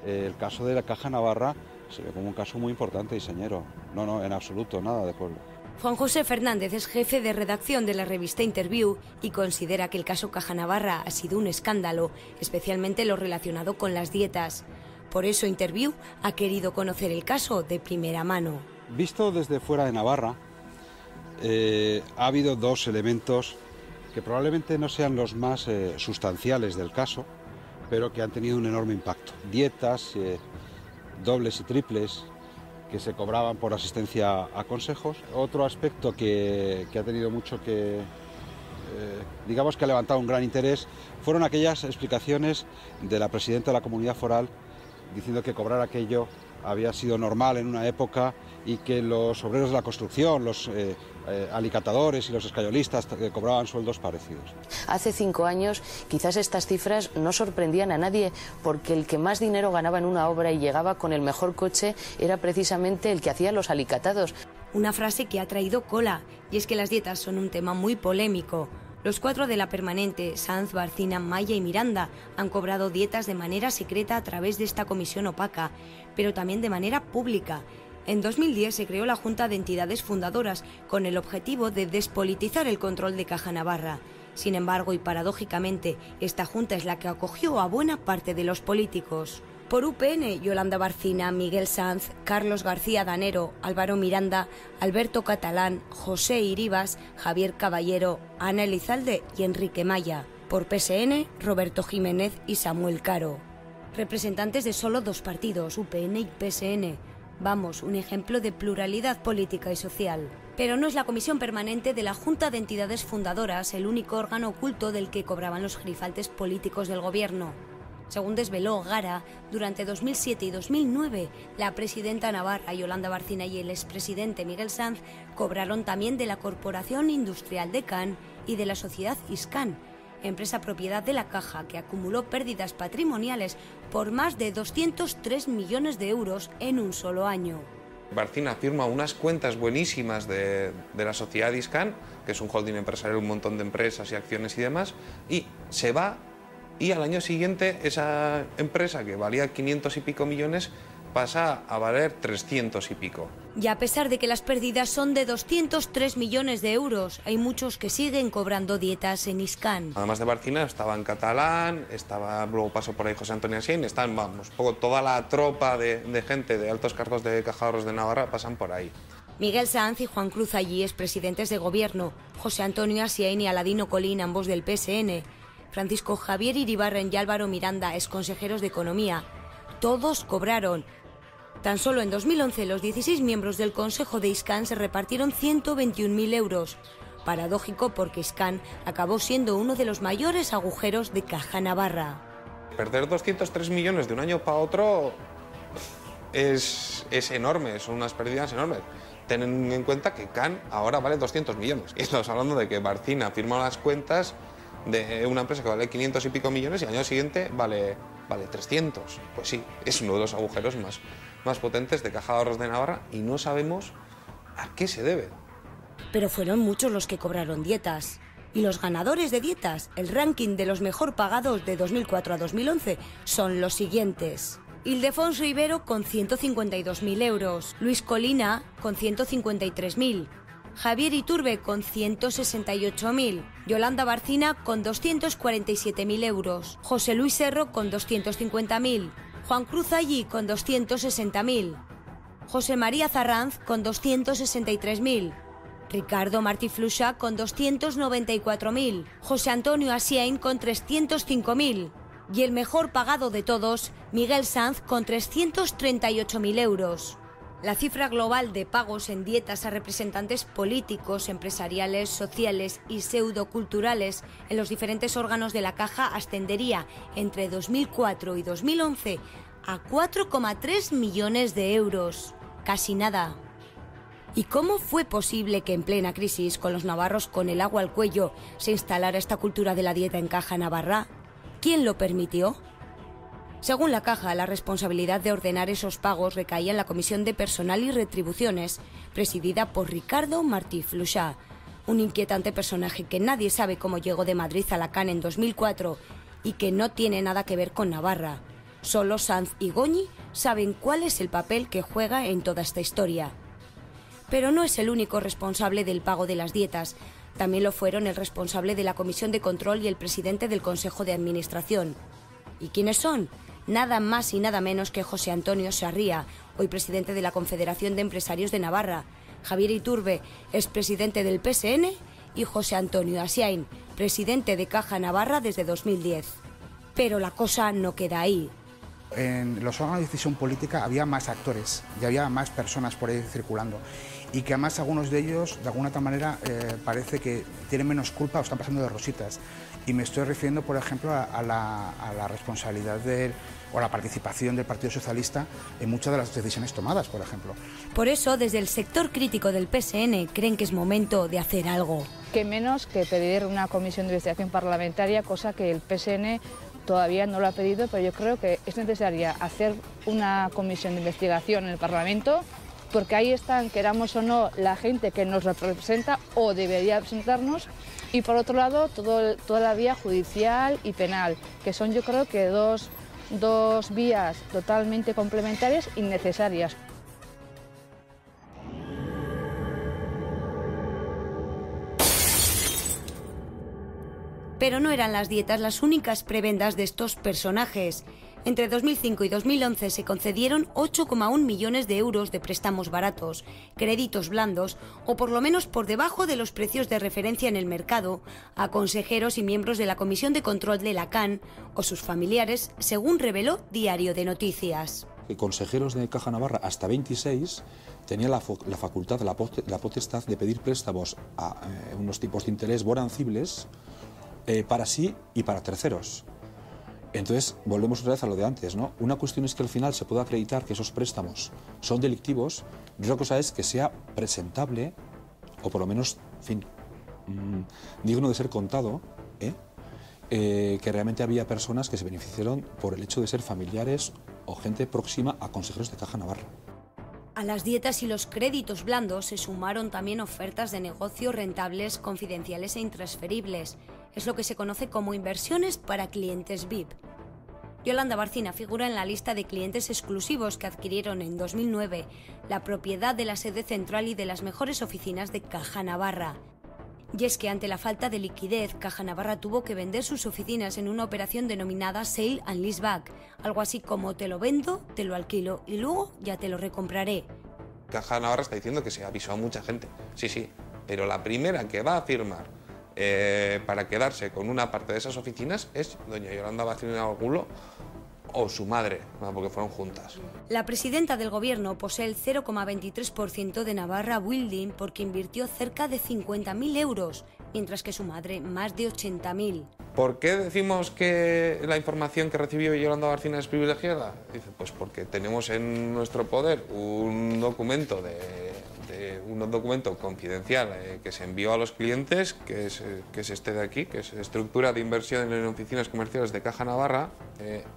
el caso de la Caja Navarra se ve como un caso muy importante y señero. No, en absoluto, nada de pueblo. Juan José Fernández es jefe de redacción de la revista Interview y considera que el caso Caja Navarra ha sido un escándalo, especialmente lo relacionado con las dietas. Por eso Interview ha querido conocer el caso de primera mano. Visto desde fuera de Navarra, ha habido 2 elementos que probablemente no sean los más sustanciales del caso, pero que han tenido un enorme impacto. Dietas dobles y triples que se cobraban por asistencia a consejos. Otro aspecto que ha tenido mucho que, digamos que ha levantado un gran interés, fueron aquellas explicaciones de la presidenta de la Comunidad Foral diciendo que cobrar aquello había sido normal en una época y que los obreros de la construcción, los alicatadores y los escayolistas cobraban sueldos parecidos. Hace 5 años quizás estas cifras no sorprendían a nadie, porque el que más dinero ganaba en una obra y llegaba con el mejor coche era precisamente el que hacía los alicatados. Una frase que ha traído cola, y es que las dietas son un tema muy polémico. Los 4 de la permanente, Sanz, Barcina, Maya y Miranda, han cobrado dietas de manera secreta a través de esta comisión opaca, pero también de manera pública. En 2010 se creó la Junta de Entidades Fundadoras con el objetivo de despolitizar el control de Caja Navarra. Sin embargo, y paradójicamente, esta Junta es la que acogió a buena parte de los políticos. Por UPN, Yolanda Barcina, Miguel Sanz, Carlos García Danero, Álvaro Miranda, Alberto Catalán, José Iribas, Javier Caballero, Ana Elizalde y Enrique Maya. Por PSN, Roberto Jiménez y Samuel Caro. Representantes de solo 2 partidos, UPN y PSN. Vamos, un ejemplo de pluralidad política y social. Pero no es la Comisión Permanente de la Junta de Entidades Fundadoras el único órgano oculto del que cobraban los gerifaltes políticos del gobierno. Según desveló Gara, durante 2007 y 2009, la presidenta navarra Yolanda Barcina y el expresidente Miguel Sanz cobraron también de la Corporación Industrial de Can y de la sociedad Iscan, empresa propiedad de la Caja, que acumuló pérdidas patrimoniales por más de 203 millones de euros en un solo año. Barcina firma unas cuentas buenísimas de la sociedad Iscan, que es un holding empresarial, un montón de empresas y acciones y demás, y se va, y al año siguiente esa empresa, que valía 500 y pico millones, pasa a valer 300 y pico. Y a pesar de que las pérdidas son de 203 millones de euros, hay muchos que siguen cobrando dietas en Iscan. Además de Barcina, estaba en Catalán, luego pasó por ahí José Antonio Asiain, están, vamos, toda la tropa de gente de altos cargos de Caja de Ahorros de Navarra pasan por ahí. Miguel Sanz y Juan Cruz Allí, expresidentes de gobierno, José Antonio Asiain y Aladino Colín, ambos del PSN, Francisco Javier Iribarren y Álvaro Miranda, exconsejeros de Economía, todos cobraron. Tan solo en 2011 los 16 miembros del Consejo de Iscan se repartieron 121.000 euros. Paradójico porque Iscan acabó siendo uno de los mayores agujeros de Caja Navarra. Perder 203 millones de un año para otro es enorme, son unas pérdidas enormes. Ten en cuenta que Can ahora vale 200 millones. Y estamos hablando de que Barcina firma las cuentas de una empresa que vale 500 y pico millones y al año siguiente vale 300. Pues sí, es uno de los agujeros más potentes de Caja de Ahorros de Navarra y no sabemos a qué se debe. Pero fueron muchos los que cobraron dietas. Y los ganadores de dietas, el ranking de los mejor pagados de 2004 a 2011, son los siguientes. Ildefonso Ibero con 152.000 euros, Luis Colina con 153.000, Javier Iturbe con 168.000, Yolanda Barcina con 247.000 euros, José Luis Serro con 250.000, Juan Cruz Allí con 260.000, José María Zarranz con 263.000, Ricardo Martí Fluxa con 294.000, José Antonio Asiain con 305.000 y el mejor pagado de todos, Miguel Sanz con 338.000 euros. La cifra global de pagos en dietas a representantes políticos, empresariales, sociales y pseudoculturales en los diferentes órganos de la Caja ascendería entre 2004 y 2011 a 4,3 millones de euros. Casi nada. ¿Y cómo fue posible que en plena crisis, con los navarros con el agua al cuello, se instalara esta cultura de la dieta en Caja Navarra? ¿Quién lo permitió? Según la Caja, la responsabilidad de ordenar esos pagos recaía en la Comisión de Personal y Retribuciones, presidida por Ricardo Martí Fluxa, un inquietante personaje que nadie sabe cómo llegó de Madrid a la CAN en 2004 y que no tiene nada que ver con Navarra. Solo Sanz y Goñi saben cuál es el papel que juega en toda esta historia. Pero no es el único responsable del pago de las dietas. También lo fueron el responsable de la Comisión de Control y el presidente del Consejo de Administración. ¿Y quiénes son? Nada más y nada menos que José Antonio Sarria, hoy presidente de la Confederación de Empresarios de Navarra, Javier Iturbe, expresidente del PSN, y José Antonio Asiain, presidente de Caja Navarra desde 2010. Pero la cosa no queda ahí. En los órganos de decisión política había más actores y había más personas por ahí circulando. y que además algunos de ellos, de alguna otra manera, parece que tienen menos culpa o están pasando de rositas. Y me estoy refiriendo, por ejemplo, a la responsabilidad o la participación del Partido Socialista en muchas de las decisiones tomadas, por ejemplo. Por eso, desde el sector crítico del PSN, creen que es momento de hacer algo. Que menos que pedir una comisión de investigación parlamentaria, cosa que el PSN todavía no lo ha pedido, pero yo creo que es necesaria hacer una comisión de investigación en el Parlamento, porque ahí están, queramos o no, la gente que nos representa o debería representarnos, y por otro lado toda la vía judicial y penal, que son yo creo que dos vías totalmente complementarias y necesarias. Pero no eran las dietas las únicas prebendas de estos personajes. Entre 2005 y 2011 se concedieron 8,1 millones de euros de préstamos baratos, créditos blandos o por lo menos por debajo de los precios de referencia en el mercado a consejeros y miembros de la Comisión de Control de la CAN o sus familiares, según reveló Diario de Noticias. Consejeros de Caja Navarra, hasta 26, tenían la facultad, la potestad de pedir préstamos a unos tipos de interés bonancibles para sí y para terceros. Entonces, volvemos otra vez a lo de antes, ¿no? Una cuestión es que al final se pueda acreditar que esos préstamos son delictivos, y otra cosa es que sea presentable, o por lo menos, en fin, digno de ser contado, que realmente había personas que se beneficiaron por el hecho de ser familiares o gente próxima a consejeros de Caja Navarra. A las dietas y los créditos blandos se sumaron también ofertas de negocio rentables, confidenciales e intransferibles. Es lo que se conoce como inversiones para clientes VIP. Yolanda Barcina figura en la lista de clientes exclusivos que adquirieron en 2009 la propiedad de la sede central y de las mejores oficinas de Caja Navarra. Y es que ante la falta de liquidez, Caja Navarra tuvo que vender sus oficinas en una operación denominada Sale and Leaseback, algo así como te lo vendo, te lo alquilo y luego ya te lo recompraré. Caja Navarra está diciendo que se avisó a mucha gente, sí, pero la primera que va a firmar para quedarse con una parte de esas oficinas es doña Yolanda Barcina Angulo o su madre, porque fueron juntas. La presidenta del gobierno posee el 0,23% de Navarra Building porque invirtió cerca de 50.000 euros, mientras que su madre más de 80.000. ¿Por qué decimos que la información que recibió Yolanda Barcina es privilegiada? Dice, pues porque tenemos en nuestro poder un documento confidencial que se envió a los clientes, que es este de aquí, que es Estructura de Inversión en Oficinas Comerciales de Caja Navarra.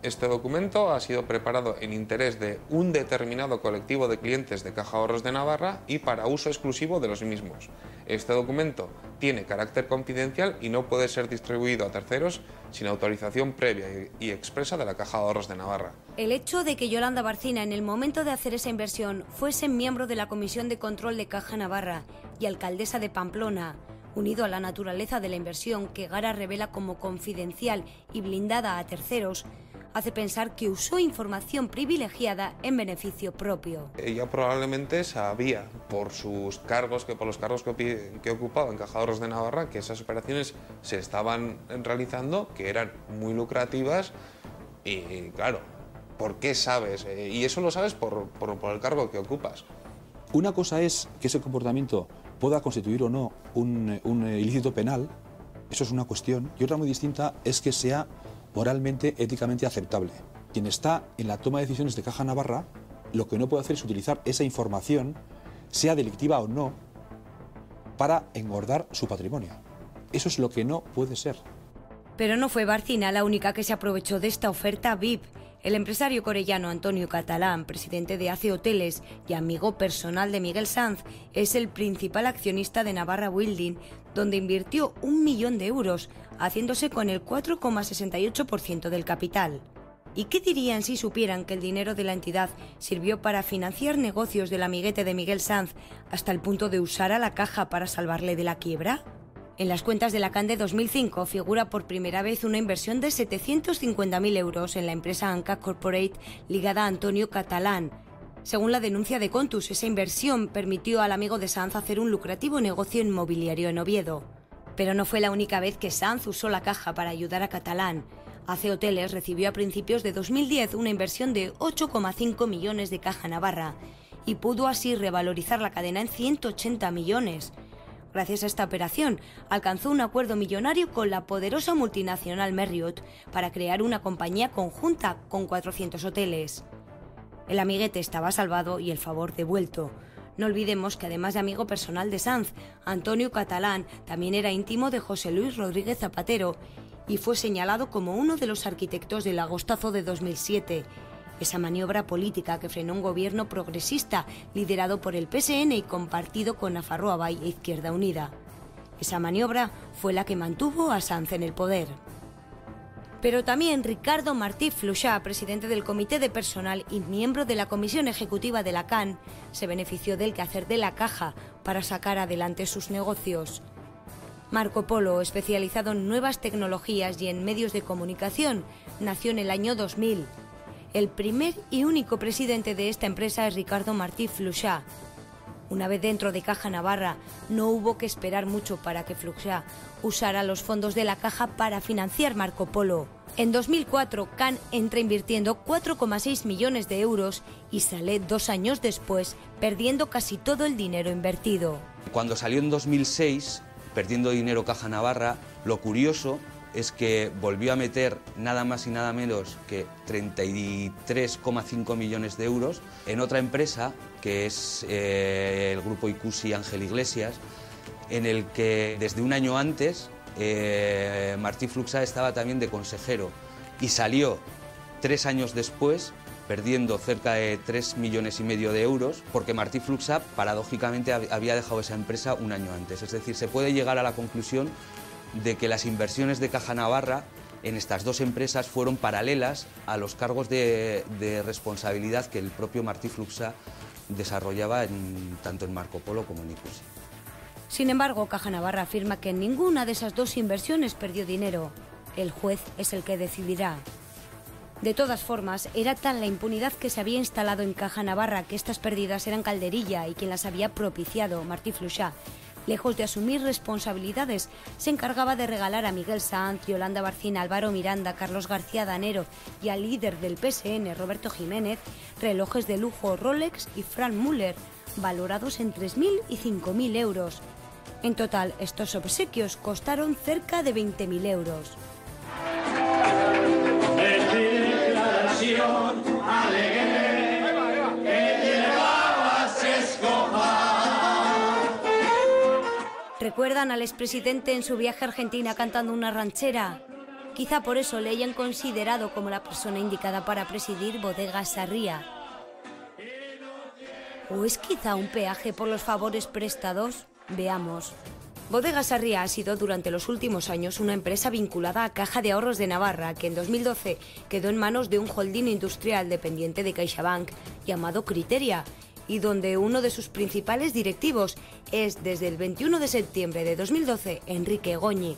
Este documento ha sido preparado en interés de un determinado colectivo de clientes de Caja Ahorros de Navarra y para uso exclusivo de los mismos. Este documento tiene carácter confidencial y no puede ser distribuido a terceros sin autorización previa y expresa de la Caja de Ahorros de Navarra. El hecho de que Yolanda Barcina en el momento de hacer esa inversión fuese miembro de la Comisión de Control de Caja Navarra y alcaldesa de Pamplona, unido a la naturaleza de la inversión que Gara revela como confidencial y blindada a terceros, hace pensar que usó información privilegiada en beneficio propio. Ella probablemente sabía por los cargos que ocupaba en Caja de Ahorros de Navarra que esas operaciones se estaban realizando, que eran muy lucrativas y claro, ¿por qué sabes? Y eso lo sabes por el cargo que ocupas. Una cosa es que ese comportamiento pueda constituir o no un ilícito penal, eso es una cuestión, y otra muy distinta es que sea moralmente, éticamente aceptable. Quien está en la toma de decisiones de Caja Navarra, lo que no puede hacer es utilizar esa información, sea delictiva o no, para engordar su patrimonio. Eso es lo que no puede ser. Pero no fue Barcina la única que se aprovechó de esta oferta VIP. El empresario corellano Antonio Catalán, presidente de ACE Hoteles y amigo personal de Miguel Sanz, es el principal accionista de Navarra Building, donde invirtió 1 millón de euros, haciéndose con el 4,68% del capital. ¿Y qué dirían si supieran que el dinero de la entidad sirvió para financiar negocios del amiguete de Miguel Sanz hasta el punto de usar a la Caja para salvarle de la quiebra? En las cuentas de la CAN de 2005 figura por primera vez una inversión de 750.000 euros en la empresa Anca Corporate ligada a Antonio Catalán. Según la denuncia de Contus, esa inversión permitió al amigo de Sanz hacer un lucrativo negocio inmobiliario en Oviedo. Pero no fue la única vez que Sanz usó la Caja para ayudar a Catalán. ACE Hoteles recibió a principios de 2010 una inversión de 8,5 millones de Caja Navarra. y pudo así revalorizar la cadena en 180 millones. Gracias a esta operación, alcanzó un acuerdo millonario con la poderosa multinacional Marriott para crear una compañía conjunta con 400 hoteles. El amiguete estaba salvado y el favor devuelto. No olvidemos que además de amigo personal de Sanz, Antonio Catalán también era íntimo de José Luis Rodríguez Zapatero y fue señalado como uno de los arquitectos del agostazo de 2007, esa maniobra política que frenó un gobierno progresista liderado por el PSN y compartido con Nafarroa Bai e Izquierda Unida. Esa maniobra fue la que mantuvo a Sanz en el poder. Pero también Ricardo Martí Fluxà, presidente del Comité de Personal y miembro de la Comisión Ejecutiva de la CAN, se benefició del quehacer de la Caja para sacar adelante sus negocios. Marco Polo, especializado en nuevas tecnologías y en medios de comunicación, nació en el año 2000. El primer y único presidente de esta empresa es Ricardo Martí Fluxà. Una vez dentro de Caja Navarra, no hubo que esperar mucho para que Fluxà usara los fondos de la Caja para financiar Marco Polo. En 2004, CAN entra invirtiendo 4,6 millones de euros y sale 2 años después, perdiendo casi todo el dinero invertido. Cuando salió en 2006, perdiendo dinero Caja Navarra, lo curioso es que volvió a meter nada más y nada menos que 33,5 millones de euros en otra empresa, que es el grupo Icusi Ángel Iglesias, en el que desde un año antes Martí Fluxà estaba también de consejero y salió 3 años después perdiendo cerca de 3,5 millones de euros, porque Martí Fluxà paradójicamente había dejado esa empresa un año antes. Es decir, se puede llegar a la conclusión de que las inversiones de Caja Navarra en estas dos empresas fueron paralelas a los cargos de responsabilidad que el propio Martí Fluxà desarrollaba tanto en Marco Polo como en Icusi. Sin embargo, Caja Navarra afirma que en ninguna de esas dos inversiones perdió dinero. El juez es el que decidirá. De todas formas, era tan la impunidad que se había instalado en Caja Navarra que estas pérdidas eran Calderilla y quien las había propiciado, Martí Fluxà. Lejos de asumir responsabilidades, se encargaba de regalar a Miguel Sanz, Yolanda Barcina, Álvaro Miranda, Carlos García Danero y al líder del PSN, Roberto Jiménez, relojes de lujo Rolex y Frank Müller, valorados en 3.000 y 5.000 euros. En total, estos obsequios costaron cerca de 20.000 euros. ¿Recuerdan al expresidente en su viaje a Argentina cantando una ranchera? Quizá por eso le hayan considerado como la persona indicada para presidir Bodegas Sarria. ¿O es quizá un peaje por los favores prestados? Veamos. Bodegas Sarria ha sido durante los últimos años una empresa vinculada a Caja de Ahorros de Navarra, que en 2012 quedó en manos de un holding industrial dependiente de CaixaBank llamado Criteria, y donde uno de sus principales directivos es, desde el 21 de septiembre de 2012, Enrique Goñi.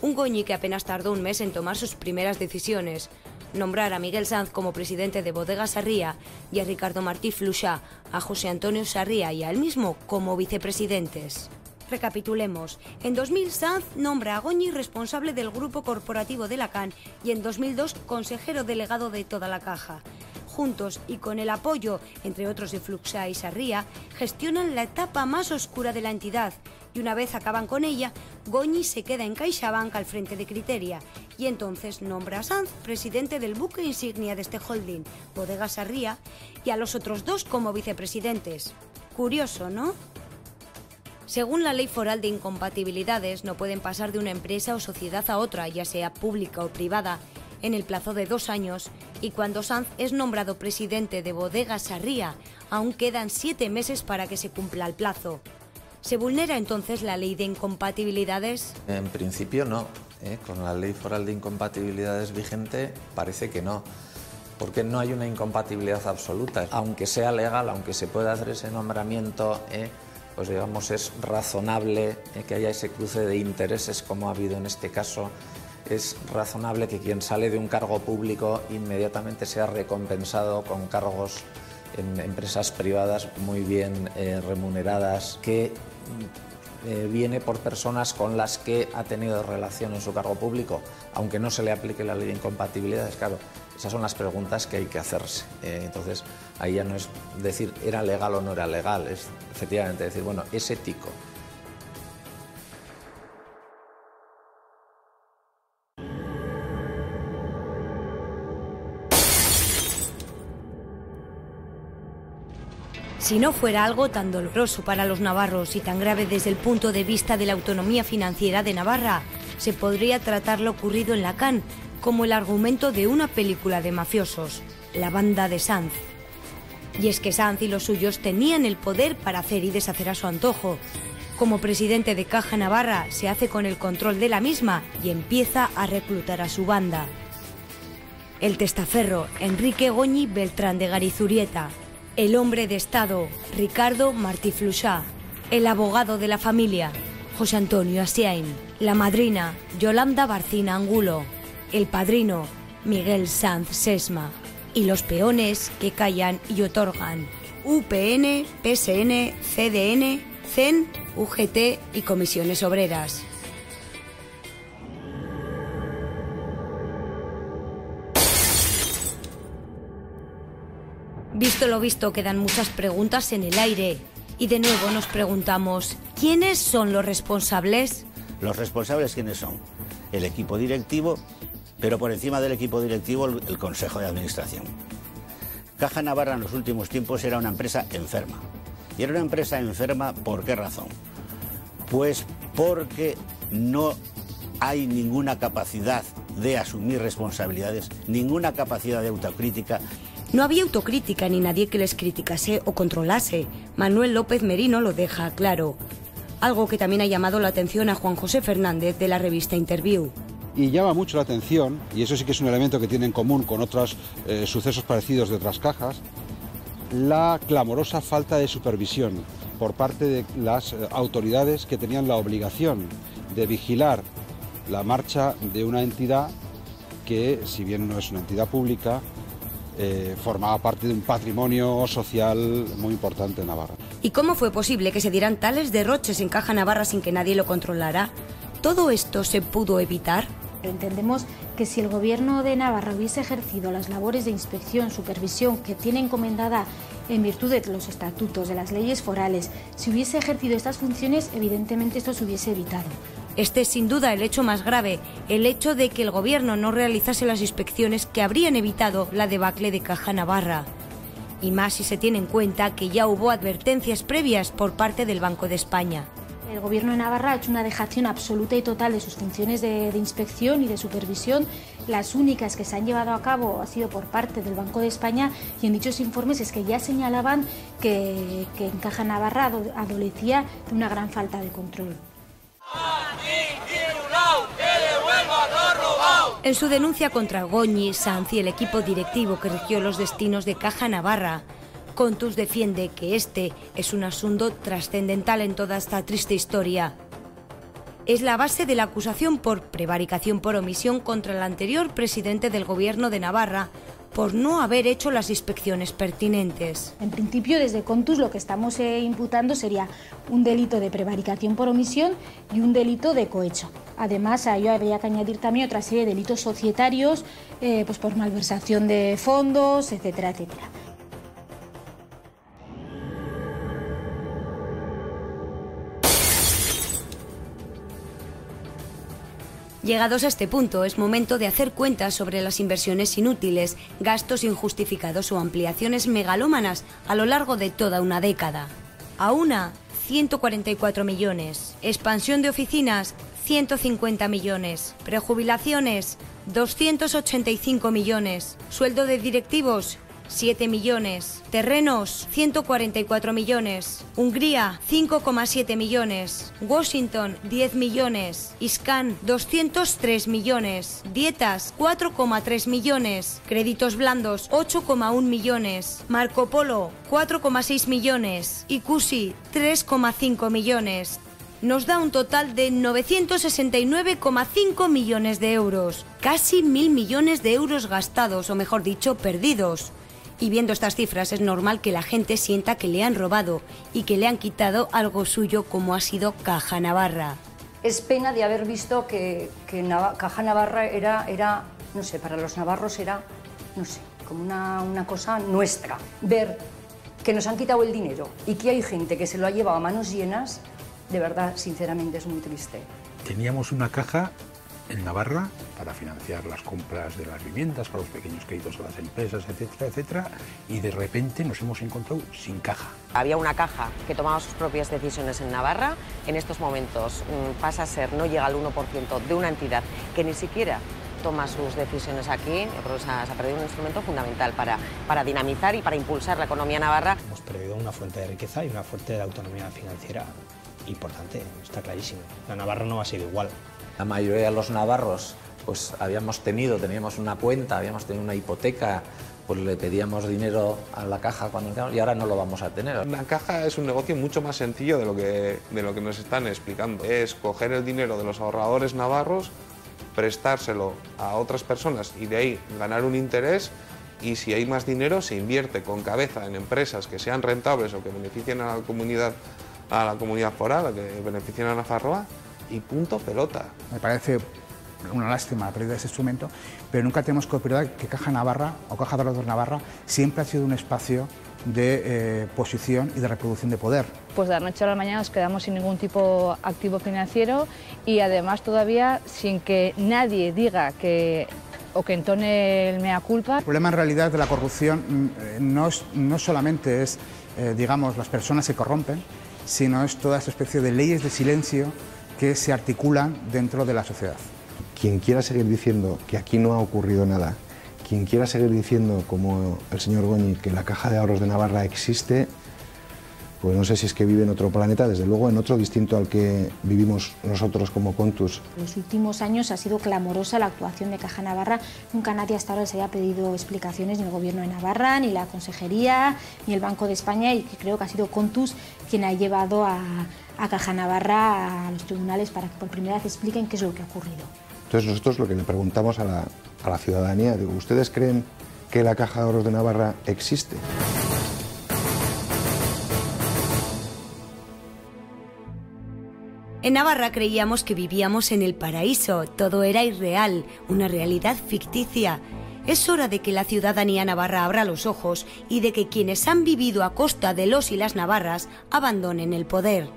Un Goñi que apenas tardó un mes en tomar sus primeras decisiones: nombrar a Miguel Sanz como presidente de Bodegas Sarria y a Ricardo Martí Fluxà, a José Antonio Sarria y a él mismo como vicepresidentes. Recapitulemos. En 2000 Sanz nombra a Goñi responsable del grupo corporativo de la CAN y en 2002 consejero delegado de toda la Caja. Juntos y con el apoyo, entre otros, de Fluxà y Sarria, gestionan la etapa más oscura de la entidad y una vez acaban con ella, Goñi se queda en CaixaBank al frente de Criteria y entonces nombra a Sanz presidente del buque insignia de este holding, Bodegas Sarria, y a los otros dos como vicepresidentes. Curioso, ¿no? Según la Ley Foral de Incompatibilidades, no pueden pasar de una empresa o sociedad a otra, ya sea pública o privada, en el plazo de 2 años, y cuando Sanz es nombrado presidente de Bodegas Sarria, aún quedan 7 meses para que se cumpla el plazo. ¿Se vulnera entonces la ley de incompatibilidades? En principio no. Con la Ley Foral de Incompatibilidades vigente parece que no, porque no hay una incompatibilidad absoluta. Aunque sea legal, aunque se pueda hacer ese nombramiento, pues digamos es razonable que haya ese cruce de intereses como ha habido en este caso. Es razonable que quien sale de un cargo público inmediatamente sea recompensado con cargos en empresas privadas muy bien remuneradas, que viene por personas con las que ha tenido relación en su cargo público, aunque no se le aplique la ley de incompatibilidades. Claro, esas son las preguntas que hay que hacerse. Entonces, ahí ya no es decir era legal o no era legal, es efectivamente decir, bueno, es ético. Si no fuera algo tan doloroso para los navarros y tan grave desde el punto de vista de la autonomía financiera de Navarra, se podría tratar lo ocurrido en Lacan como el argumento de una película de mafiosos, La banda de Sanz. Y es que Sanz y los suyos tenían el poder para hacer y deshacer a su antojo. Como presidente de Caja Navarra, se hace con el control de la misma y empieza a reclutar a su banda. El testaferro, Enrique Goñi Beltrán de Garizurieta. El hombre de Estado, Ricardo Martí Fluxá. El abogado de la familia, José Antonio Asiain. La madrina, Yolanda Barcina Angulo. El padrino, Miguel Sanz Sesma. Y los peones que callan y otorgan, UPN, PSN, CDN, CEN, UGT y comisiones obreras. Visto lo visto, quedan muchas preguntas en el aire. Y de nuevo nos preguntamos, ¿quiénes son los responsables? Los responsables, ¿quiénes son? El equipo directivo, pero por encima del equipo directivo el Consejo de Administración. Caja Navarra en los últimos tiempos era una empresa enferma. Y era una empresa enferma, ¿por qué razón? Pues porque no hay ninguna capacidad de asumir responsabilidades, ninguna capacidad de autocrítica. No había autocrítica ni nadie que les criticase o controlase. Manuel López Merino lo deja claro. Algo que también ha llamado la atención a Juan José Fernández de la revista Interview. Y llama mucho la atención, y eso sí que es un elemento que tiene en común con otros sucesos parecidos de otras cajas, la clamorosa falta de supervisión por parte de las autoridades que tenían la obligación de vigilar la marcha de una entidad que, si bien no es una entidad pública, formaba parte de un patrimonio social muy importante en Navarra. ¿Y cómo fue posible que se dieran tales derroches en Caja Navarra sin que nadie lo controlara? ¿Todo esto se pudo evitar? Entendemos que si el Gobierno de Navarra hubiese ejercido las labores de inspección, supervisión que tiene encomendada en virtud de los estatutos, de las leyes forales, si hubiese ejercido estas funciones, evidentemente esto se hubiese evitado. Este es sin duda el hecho más grave, el hecho de que el Gobierno no realizase las inspecciones que habrían evitado la debacle de Caja Navarra. Y más si se tiene en cuenta que ya hubo advertencias previas por parte del Banco de España. El Gobierno de Navarra ha hecho una dejación absoluta y total de sus funciones de inspección y de supervisión. Las únicas que se han llevado a cabo ha sido por parte del Banco de España, y en dichos informes es que ya señalaban que en Caja Navarra adolecía de una gran falta de control. En su denuncia contra Goñi, Sanz y el equipo directivo que rigió los destinos de Caja Navarra, Contus defiende que este es un asunto trascendental en toda esta triste historia. Es la base de la acusación por prevaricación por omisión contra el anterior presidente del Gobierno de Navarra por no haber hecho las inspecciones pertinentes. En principio, desde Contus lo que estamos imputando sería un delito de prevaricación por omisión y un delito de cohecho. Además, a ello habría que añadir también otra serie de delitos societarios, pues por malversación de fondos, etcétera, etcétera. Llegados a este punto, es momento de hacer cuentas sobre las inversiones inútiles, gastos injustificados o ampliaciones megalómanas a lo largo de toda una década. Auna, 144 millones. Expansión de oficinas, 150 millones. Prejubilaciones, 285 millones. Sueldo de directivos, 7 millones. Terrenos, 144 millones. Hungría, 5,7 millones. Washington, 10 millones. Iscan, 203 millones. Dietas, 4,3 millones. Créditos blandos, 8,1 millones. Marco Polo, 4,6 millones. Icusi, 3,5 millones. Nos da un total de 969,5 millones de euros. Casi 1.000 millones de euros gastados, o mejor dicho, perdidos. Y viendo estas cifras es normal que la gente sienta que le han robado y que le han quitado algo suyo como ha sido Caja Navarra. Es pena de haber visto que Caja Navarra era, no sé, para los navarros era, no sé, como una cosa nuestra. Ver que nos han quitado el dinero y que hay gente que se lo ha llevado a manos llenas, de verdad, sinceramente, es muy triste. Teníamos una caja en Navarra para financiar las compras de las viviendas, para los pequeños créditos a las empresas, etcétera, etcétera, y de repente nos hemos encontrado sin caja. Había una caja que tomaba sus propias decisiones en Navarra. En estos momentos pasa a ser, no llega al 1% de una entidad que ni siquiera toma sus decisiones aquí. Se ha perdido un instrumento fundamental para dinamizar y para impulsar la economía navarra. Hemos perdido una fuente de riqueza y una fuente de autonomía financiera importante, está clarísimo. La Navarra no ha sido igual. La mayoría de los navarros pues teníamos una cuenta, habíamos tenido una hipoteca, pues le pedíamos dinero a la caja cuando entramos y ahora no lo vamos a tener. La caja es un negocio mucho más sencillo de lo que nos están explicando. Es coger el dinero de los ahorradores navarros, prestárselo a otras personas y de ahí ganar un interés, y si hay más dinero se invierte con cabeza en empresas que sean rentables o que beneficien a la comunidad foral, que beneficien a Nafarroa, y punto pelota. Me parece una lástima la pérdida de ese instrumento, pero nunca tenemos que olvidar que Caja Navarra o Caja de Ahorros Navarra siempre ha sido un espacio de posición y de reproducción de poder. Pues de la noche a la mañana nos quedamos sin ningún tipo de activo financiero y además todavía sin que nadie diga o que entone el mea culpa. El problema en realidad de la corrupción no solamente es, digamos, las personas se corrompen, sino es toda esta especie de leyes de silencio que se articulan dentro de la sociedad. Quien quiera seguir diciendo que aquí no ha ocurrido nada, quien quiera seguir diciendo, como el señor Goñi, que la Caja de Ahorros de Navarra existe, pues no sé si es que vive en otro planeta, desde luego en otro distinto al que vivimos nosotros como Contus. En los últimos años ha sido clamorosa la actuación de Caja Navarra. Nunca nadie hasta ahora les haya pedido explicaciones, ni el Gobierno de Navarra, ni la Consejería, ni el Banco de España, y que creo que ha sido Contus quien ha llevado a Caja Navarra a los tribunales para que por primera vez expliquen qué es lo que ha ocurrido. Entonces nosotros lo que le preguntamos a la ciudadanía, digo, ¿ustedes creen que la Caja de Ahorros de Navarra existe? En Navarra creíamos que vivíamos en el paraíso, todo era irreal, una realidad ficticia. Es hora de que la ciudadanía navarra abra los ojos y de que quienes han vivido a costa de los y las navarras abandonen el poder.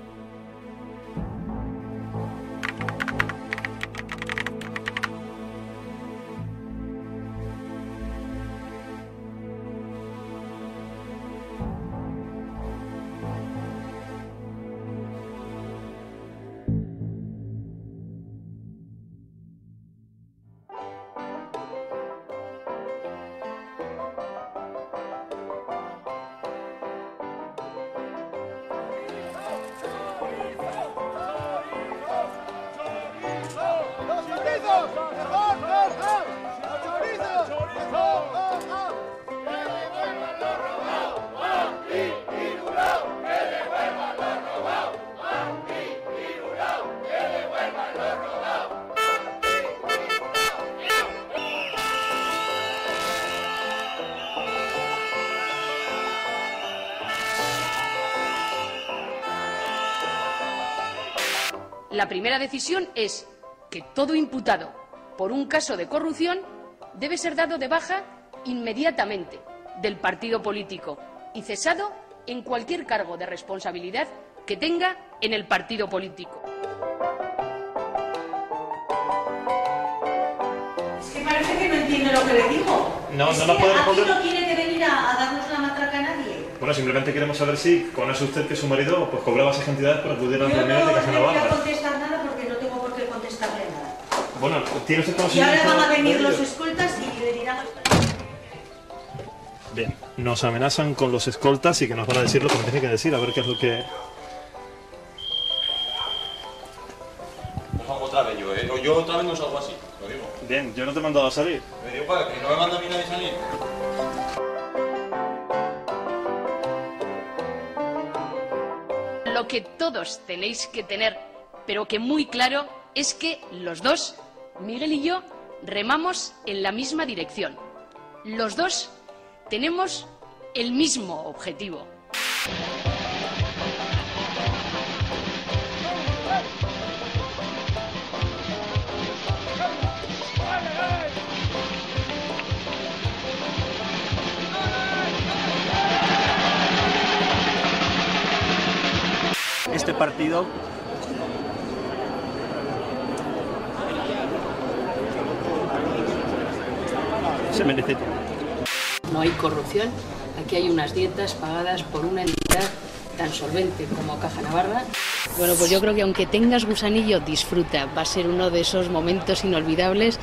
La primera decisión es que todo imputado por un caso de corrupción debe ser dado de baja inmediatamente del partido político y cesado en cualquier cargo de responsabilidad que tenga en el partido político. Es que parece que no entiende lo que le digo. No puede responder. Aquí no quiere que venir a darnos la matraca a nadie. Bueno, simplemente queremos saber si conoce usted que su marido pues cobraba esas cantidades para acudir a las reuniones de Caja Navarra. Yo no voy a contestar nada porque no tengo por qué contestarle nada. Bueno, ¿tiene usted Y conocimiento? ahora van a venir los escoltas y le dirán... Bien, nos amenazan con los escoltas y que nos van a decir lo que nos tienen que decir, a ver qué es lo que... No salgo otra vez yo, ¿eh? Yo otra vez no salgo así, lo digo. Bien, yo no te he mandado a salir. Me digo, para que no me manda a mí nadie a salir. Lo que todos tenéis que tener, pero que muy claro, es que los dos, Miguel y yo, remamos en la misma dirección. Los dos tenemos el mismo objetivo. Este partido se merece todo. No hay corrupción, aquí hay unas dietas pagadas por una entidad tan solvente como Caja Navarra. Bueno, pues yo creo que aunque tengas gusanillo, disfruta, va a ser uno de esos momentos inolvidables.